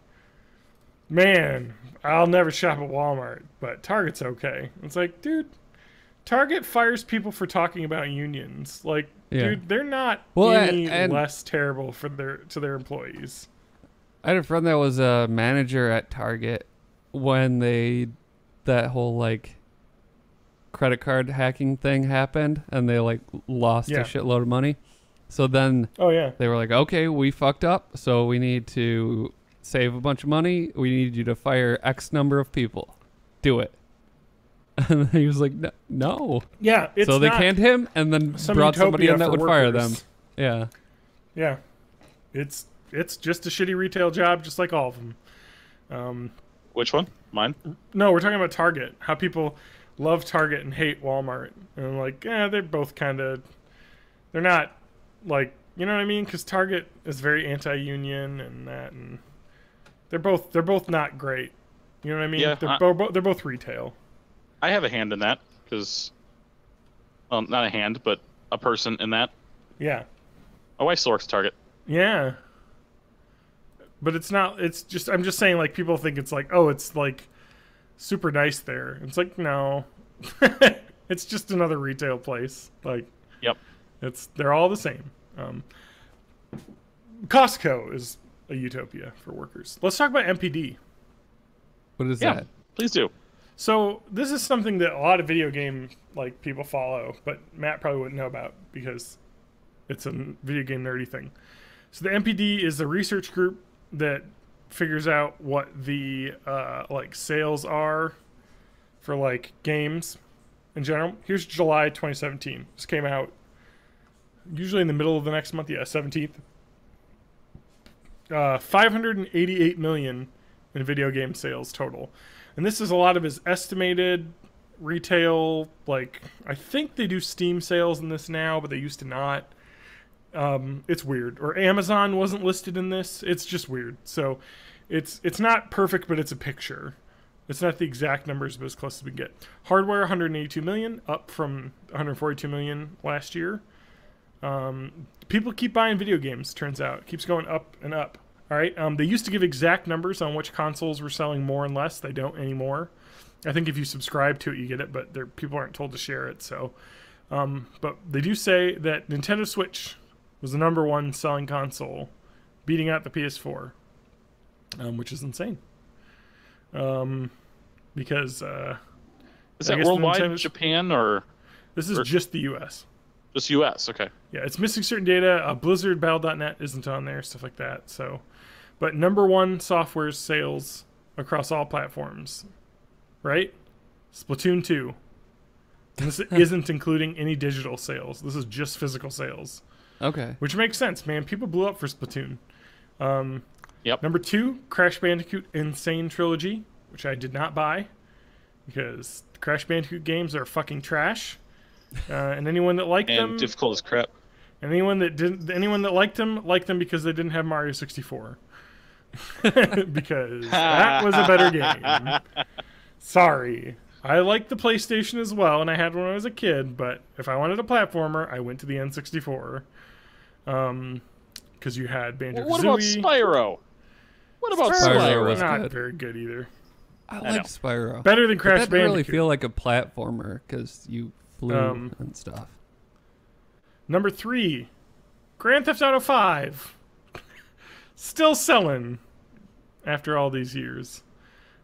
"Man, I'll never shop at Walmart, but Target's okay." It's like, dude, Target fires people for talking about unions. Like, dude, they're not any less terrible to their employees. I had a friend that was a manager at Target when that whole like credit card hacking thing happened and they like lost a shitload of money. So then they were like, okay, we fucked up. So we need to save a bunch of money. We need you to fire X number of people. Do it. And he was like, no. Yeah. So they canned him and then brought somebody in that would fire them. Yeah. Yeah. It's just a shitty retail job, just like all of them. Which one? Mine? No, we're talking about Target. How people love Target and hate Walmart. And I'm like, they're both kind of... They're not, like... You know what I mean? Because Target is very anti-union and that, and... They're both not great. You know what I mean? Yeah, they're both retail. I have a hand in that, because... Well, not a hand, but a person in that. Yeah. My wife still works at Target. Yeah. But it's not, it's just, I'm just saying, like, people think it's like, oh, it's like super nice there. It's like, no. It's just another retail place. Like, yep. They're all the same. Costco is a utopia for workers. Let's talk about MPD. What is that? Please do. So this is something that a lot of video game like people follow, but Matt probably wouldn't know about because it's a video game nerdy thing. So the MPD is the research group that figures out what the like sales are for like games in general. Here's July 2017. This came out usually in the middle of the next month. Yeah, 17th. 588 million in video game sales total. And this is a lot of his estimated retail. Like, I think they do Steam sales in this now, but they used to not. It's weird. Or Amazon wasn't listed in this. It's just weird. So it's not perfect, but it's a picture. It's not the exact numbers, but as close as we get. Hardware, 182 million, up from 142 million last year. People keep buying video games, turns out. It keeps going up and up. All right. They used to give exact numbers on which consoles were selling more and less. They don't anymore. I think if you subscribe to it, you get it, but people aren't told to share it. So, but they do say that Nintendo Switch was the #1 selling console, beating out the PS4, which is insane. Because is that worldwide, Japan, or this is just the U.S. Just U.S. Okay. Yeah, it's missing certain data. Blizzard Battle.net isn't on there, stuff like that. So, but #1 software sales across all platforms, right? Splatoon 2. And this isn't including any digital sales. This is just physical sales. Okay. Which makes sense, man. People blew up for Splatoon. Yep. #2, Crash Bandicoot Insane Trilogy, which I did not buy because Crash Bandicoot games are fucking trash. And anyone that liked them, and difficult as crap. Anyone that liked them because they didn't have Mario 64. Because that was a better game. Sorry. I liked the PlayStation as well, and I had one when I was a kid, but if I wanted a platformer, I went to the N64. Because you had Banjo-Kazooie. What about Spyro? What about Spyro? Was not very good either. I like Spyro. Better than Crash Bandicoot. That didn't really feel like a platformer because you flew and stuff. #3, Grand Theft Auto 5. Still selling after all these years.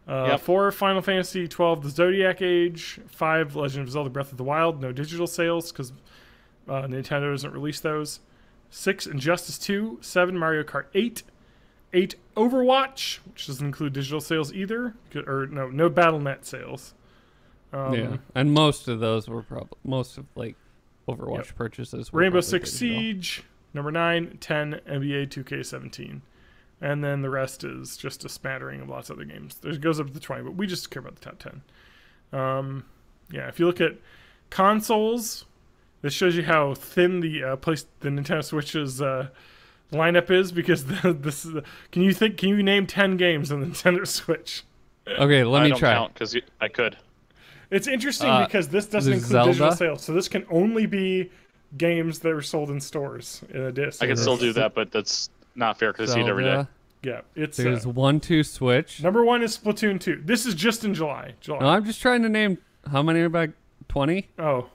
4, Final Fantasy 12, The Zodiac Age. 5, Legend of Zelda Breath of the Wild. No digital sales because Nintendo doesn't release those. 6, Injustice 2. 7, Mario Kart 8. 8, Overwatch, which doesn't include digital sales either. Or no Battle.net sales. Yeah, and most of those were probably like Overwatch purchases. Were Rainbow Six digital. Siege, #9, 10, NBA 2K17. And then the rest is just a smattering of lots of other games. It goes up to 20, but we just care about the top 10. Yeah, if you look at consoles, this shows you how thin the Nintendo Switch's lineup is because can you name 10 games on the Nintendo Switch? Okay, let me try. I don't count because I could. It's interesting because this doesn't include Zelda? digital sales, so this can only be games that were sold in stores in a disc. I can still do that, but that's not fair because I see it every day. Yeah, it's there's 1, 2 Switch. #1 is Splatoon 2. This is just in July. No, I'm just trying to name how many are back. 20? Oh.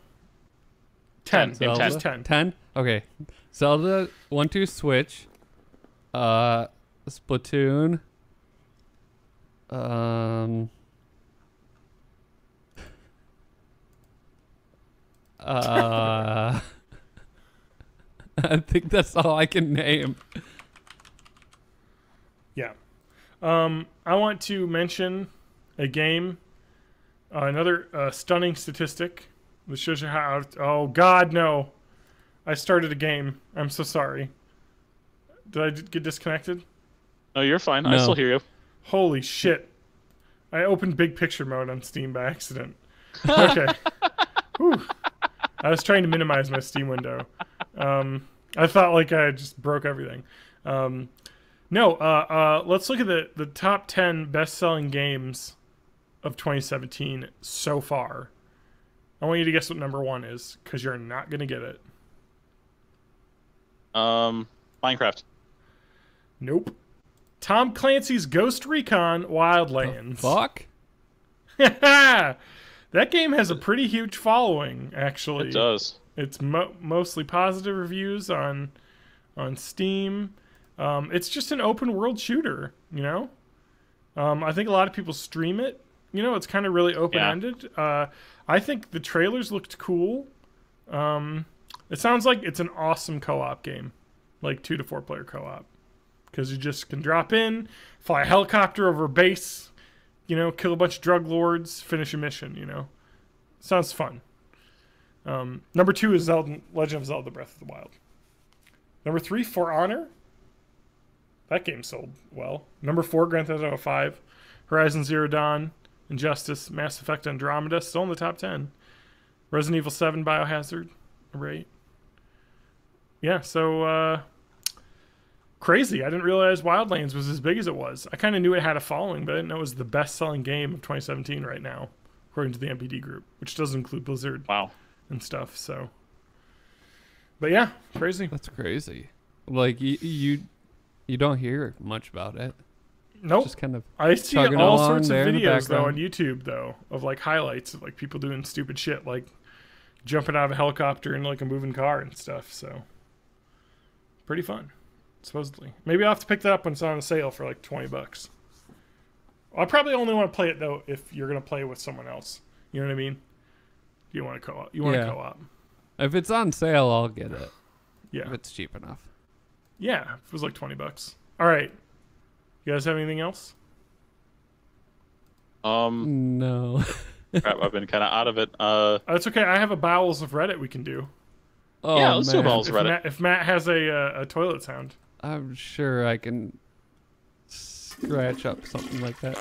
10. Zelda? Just 10. 10? Okay. Zelda 1, 2 Switch. Splatoon. I think that's all I can name. Yeah. I want to mention a game, another stunning statistic that shows you how. Oh God, no! I started a game. I'm so sorry. Did I get disconnected? No, you're fine. No. I still hear you. Holy shit! I opened big picture mode on Steam by accident. Okay. Whew. I was trying to minimize my Steam window. I thought like I just broke everything. No, let's look at the top 10 best-selling games of 2017 so far. I want you to guess what #1 is, because you're not going to get it. Minecraft. Nope. Tom Clancy's Ghost Recon Wildlands. Fuck? That game has a pretty huge following, actually. It does. It's mostly positive reviews on Steam. It's just an open world shooter, you know? I think a lot of people stream it. You know, it's kind of really open-ended. Yeah. I think the trailers looked cool. It sounds like it's an awesome co-op game. Like 2 to 4 player co-op. Because you just can drop in, fly a helicopter over a base, you know, kill a bunch of drug lords, finish a mission, you know? Sounds fun. #2 is Legend of Zelda Breath of the Wild. #3, For Honor. That game sold well. #4, Grand Theft Auto 5. Horizon Zero Dawn. Injustice, Mass Effect Andromeda, still in the top 10. Resident Evil 7, Biohazard, right? Yeah, so crazy. I didn't realize Wildlands was as big as it was. I kind of knew it had a following, but I didn't know it was the best-selling game of 2017 right now, according to the NPD group, which does include Blizzard. Wow. And stuff, so. But yeah, crazy. That's crazy. Like, you don't hear much about it. Nope. Just kind of I see all sorts of videos, though, on YouTube, though, of, like, highlights of, like, people doing stupid shit, like jumping out of a helicopter in, like, a moving car and stuff, so. Pretty fun. Supposedly. Maybe I'll have to pick that up when it's on sale for like $20. I probably only want to play it though if you're gonna play with someone else. You know what I mean? You want to co-op? You want to co-op? If it's on sale, I'll get it. Yeah. If it's cheap enough. Yeah, if it was like $20. All right. You guys have anything else? No. Crap, I've been kind of out of it. It's okay. I have a bowels of Reddit we can do. Oh, yeah, let's do a bowels of Reddit. If Matt has a toilet sound. I'm sure I can scratch up something like that.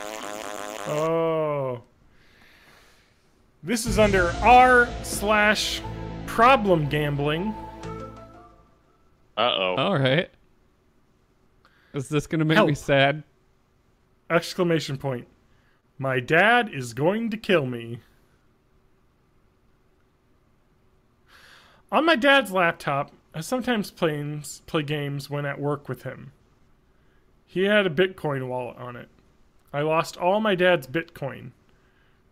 Oh. This is under r/problem gambling. Uh-oh. All right. Is this going to make me sad? Exclamation point. My dad is going to kill me. On my dad's laptop, I sometimes play games when at work with him. He had a Bitcoin wallet on it. I lost all my dad's Bitcoin.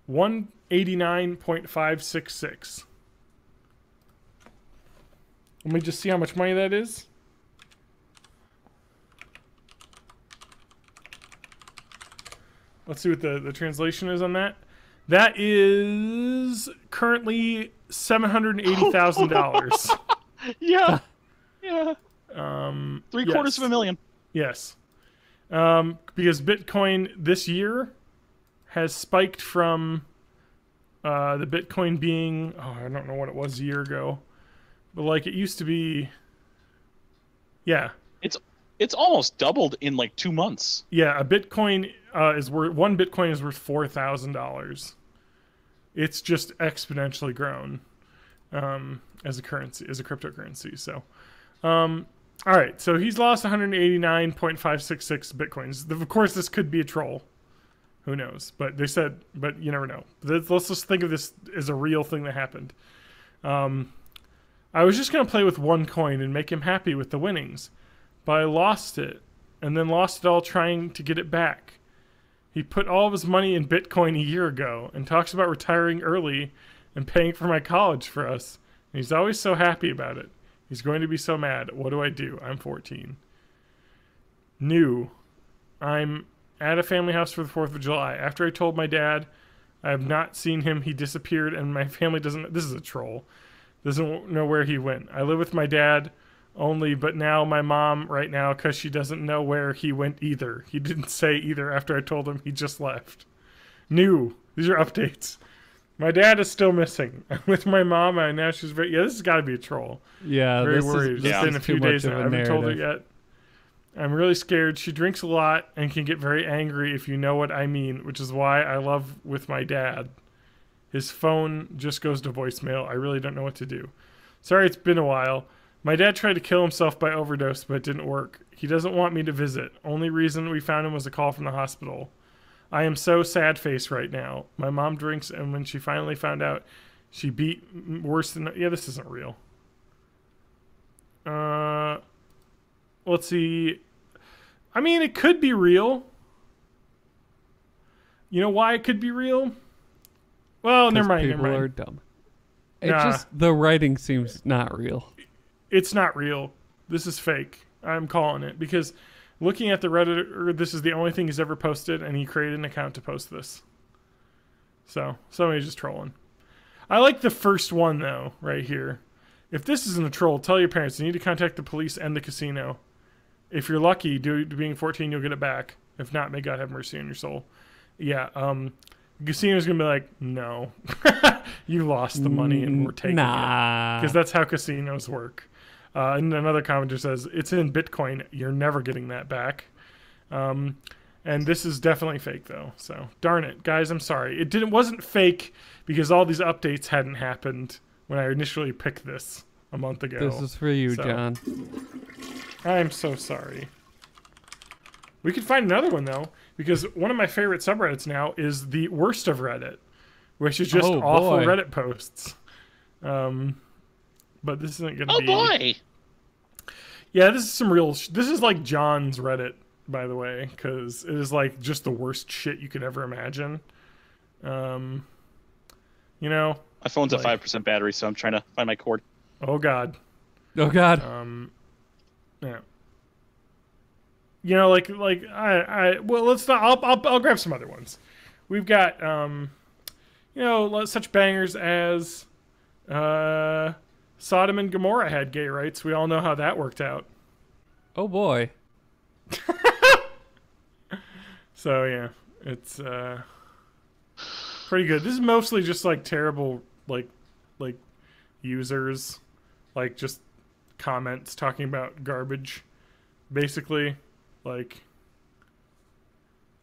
189.566. Let me just see how much money that is. Let's see what the translation is on that. That is currently $780,000. Yeah. Yeah. Three-quarters of a million. Yes. Because Bitcoin this year has spiked from the Bitcoin being, I don't know what it was a year ago, but like it used to be. Yeah. It's almost doubled in like 2 months. Yeah, a Bitcoin is worth one Bitcoin is worth $4,000. It's just exponentially grown as a currency, as a cryptocurrency. So, all right. So he's lost 189.566 Bitcoins. Of course, this could be a troll. Who knows? But they said, but you never know. Let's just think of this as a real thing that happened. I was just gonna play with one coin and make him happy with the winnings. But I lost it, and then lost it all trying to get it back. He put all of his money in Bitcoin a year ago, and talks about retiring early and paying for my college for us. And he's always so happy about it. He's going to be so mad. What do I do? I'm 14. New. I'm at a family house for the 4th of July. After I told my dad I have not seen him, he disappeared, and my family doesn't... This is a troll. Doesn't know where he went. I live with my dad... only, but now my mom right now because she doesn't know where he went either. He didn't say either after I told him he just left. New. These are updates. My dad is still missing. I'm with my mom and now she's very... Yeah, this has got to be a troll. Yeah, very worried. It's been a few days now. I haven't told her yet. I'm really scared. She drinks a lot and can get very angry if you know what I mean, which is why I love with my dad. His phone just goes to voicemail. I really don't know what to do. Sorry it's been a while. My dad tried to kill himself by overdose, but it didn't work. He doesn't want me to visit. Only reason we found him was a call from the hospital. I am so sad face right now. My mom drinks, and when she finally found out, she beat worse than... Yeah, this isn't real. Let's see. I mean, it could be real. You know why it could be real? Well, never mind. People are dumb. It just... The writing seems not real. It's not real. This is fake. I'm calling it because looking at the Reddit, this is the only thing he's ever posted, and he created an account to post this. So somebody's just trolling. I like the first one though, right here. If this isn't a troll, tell your parents. You need to contact the police and the casino. If you're lucky, being 14, you'll get it back. If not, may God have mercy on your soul. Yeah. The casino's gonna be like, no, you lost the money and we're taking it because that's how casinos work. And another commenter says, it's in Bitcoin. You're never getting that back. And And this is definitely fake, though. So, darn it. Guys, I'm sorry. It wasn't fake because all these updates hadn't happened when I initially picked this a month ago. This is for you, John. I'm so sorry. We could find another one, though, because one of my favorite subreddits now is the worst of Reddit, which is just awful Reddit posts. But this isn't going to be... Oh, boy! Yeah, this is some real... This is like John's Reddit, by the way, because it is like just the worst shit you could ever imagine. You know? My phone's at 5% battery, so I'm trying to find my cord. Oh, God. Oh, God. Yeah. You know, well, let's not... I'll grab some other ones. We've got, you know, such bangers as... Sodom and Gomorrah had gay rights. We all know how that worked out. Oh boy. So yeah, it's pretty good. This is mostly just like terrible like users, like just comments talking about garbage, basically. Like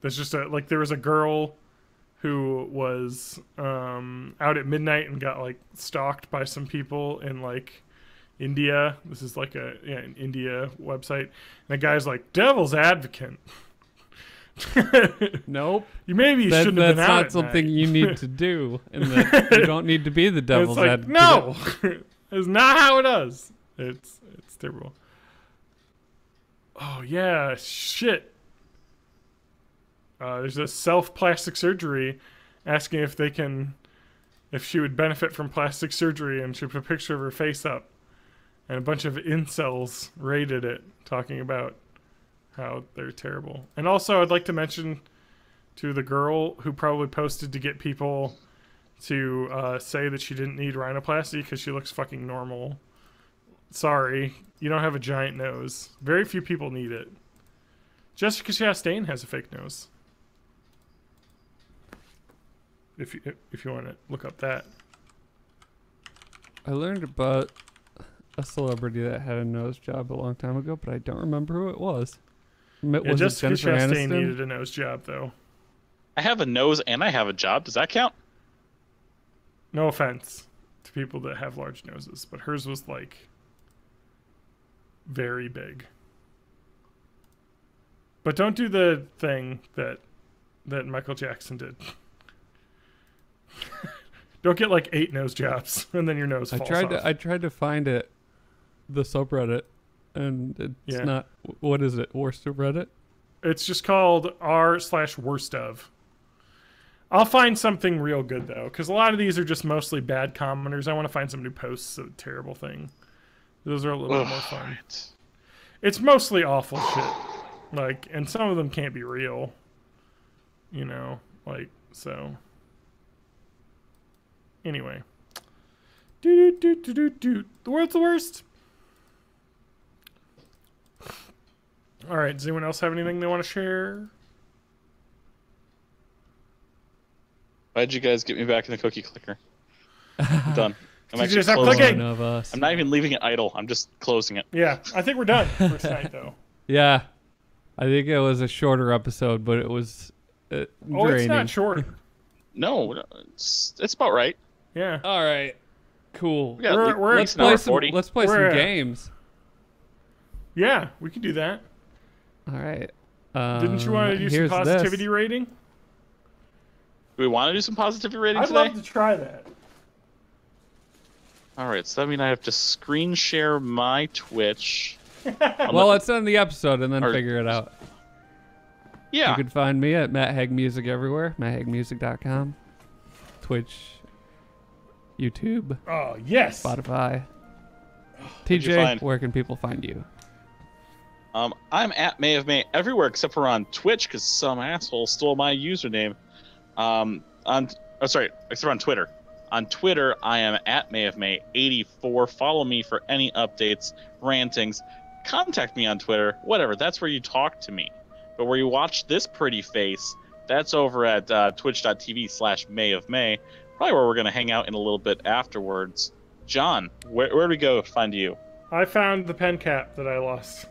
there's just there was a girl who was out at midnight and got like stalked by some people in like India. This is like an India website. And the guy's like, devil's advocate. Nope. You shouldn't have been out. That's not something you need to do, and that you don't need to be the devil's advocate. No, it's not how it does. It's terrible. Oh yeah, shit. There's a self-plastic surgery asking if she would benefit from plastic surgery, and she put a picture of her face up. And a bunch of incels rated it, talking about how they're terrible. And also, I'd like to mention to the girl who probably posted to get people to say that she didn't need rhinoplasty because she looks fucking normal. Sorry, you don't have a giant nose. Very few people need it. Jessica Chastain has a fake nose. If you want to look up that. I learned about a celebrity that had a nose job a long time ago, but I don't remember who it was. Was Jessica it Jennifer Chastain Aniston? needed a nose job, though. I have a nose and I have a job. Does that count? No offense to people that have large noses, but hers was like very big. But don't do the thing that Michael Jackson did. Don't get like 8 nose jobs and then your nose falls off. I tried to find it, the subreddit, and it's not. What is it? Worst of Reddit? It's just called r/worst of. I'll find something real good though, because a lot of these are just mostly bad commenters. I want to find some new posts of terrible thing. Those are a little bit more fun. Right. It's mostly awful shit, and some of them can't be real. You know, so. Anyway. The world's the worst. All right. Does anyone else have anything they want to share? Why'd you guys get me back in the cookie clicker? I'm done. I'm Did actually you stop closing clicking? it. I'm not even leaving it idle. I'm just closing it. Yeah, I think we're done for tonight, though. Yeah, I think it was a shorter episode, but it was draining. Oh, it's not short. No, it's about right. Yeah. All right. Cool. Let's play some games. Yeah, we can do that. All right. Didn't you want to do some positivity rating? Do we want to do some positivity rating today? I'd love to try that. All right, so that means I have to screen share my Twitch. Well, let's end the episode and then figure it out. Yeah. You can find me at Matt Haig Music everywhere, matthagmusic.com, Twitch, YouTube. Oh, yes. Spotify. TJ, where can people find you? I'm at May of May everywhere except for on Twitch because some asshole stole my username. Except for on Twitter. On Twitter, I am at May of May 84. Follow me for any updates, rantings. Contact me on Twitter, whatever. That's where you talk to me. But where you watch this pretty face, that's over at twitch.tv/May of May. Probably where we're going to hang out in a little bit afterwards. John, where do we go to find you? I found the pen cap that I lost.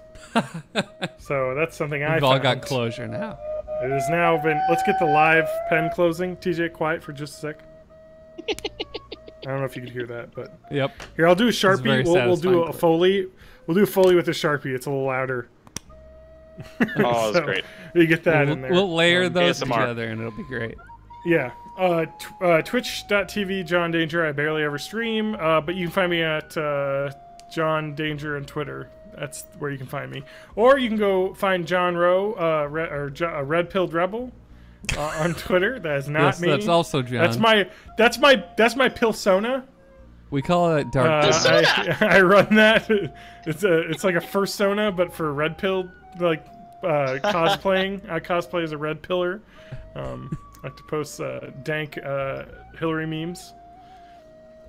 So that's something I found. We've all got closure now. It has now been. Let's get the live pen closing. TJ, quiet for just a sec. I don't know if you could hear that, but Yep. Here, I'll do a Sharpie. We'll do a Foley. We'll do a Foley with a Sharpie. It's a little louder. Oh, that's great. You get that in there. We'll layer those ASMR. together, and it'll be great. Yeah. Twitch.tv John Danger. I barely ever stream, but you can find me at John Danger on Twitter. That's where you can find me. Or you can go find John Rowe, Red Pilled Rebel, on Twitter. That is not me. That's also John. That's my Pilsona. We call it Dark. I run that. It's like a fursona, but for red pill, like cosplaying. I cosplay as a red pillar. I like to post dank Hillary memes.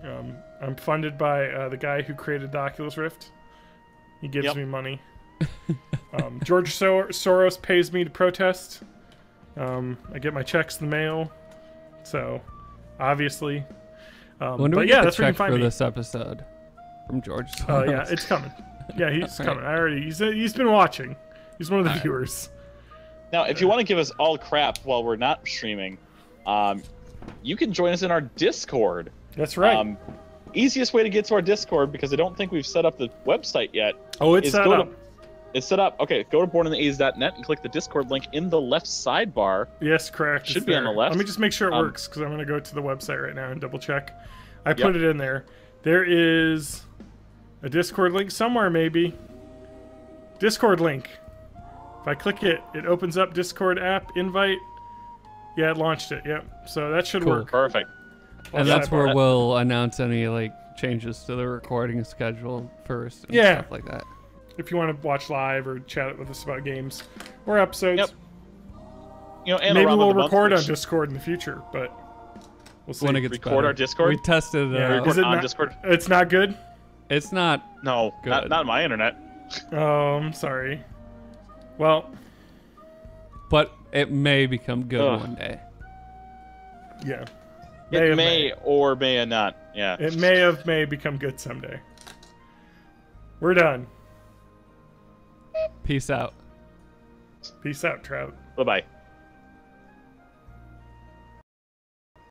I'm funded by the guy who created the Oculus Rift. He gives me money. George Soros pays me to protest. I get my checks in the mail. So, obviously. When do we get the check for this episode from George Soros? Oh, yeah, it's coming. Yeah, he's coming. I already. He's been watching. He's one of the viewers. Now, if you want to give us all crap while we're not streaming, you can join us in our Discord. That's right. Easiest way to get to our Discord, because I don't think we've set up the website yet. Oh, it's set up. It's set up. Okay, go to borninthea's.net and click the Discord link in the left sidebar. Yes, correct. Should be on the left. Let me just make sure it works, because I'm going to go to the website right now and double check. I put it in there. There is a Discord link somewhere, maybe. Discord link. If I click it, it opens up Discord app, invite. Yeah, it launched it. Yep. So that should work. Perfect. And that's where we'll announce any changes to the recording schedule first. And stuff like that. If you want to watch live or chat with us about games or episodes. Yep. And maybe we'll record on Discord in the future, but we'll see. When it gets better. Our Discord. We tested it out. Is it on not, Discord. It's not good. It's not. No, good. Not my internet. Oh, I'm sorry. Well, but it may become good one day. Yeah. It may or may not. Yeah. It may become good someday. We're done. Peace out. Peace out, Trout. Bye-bye.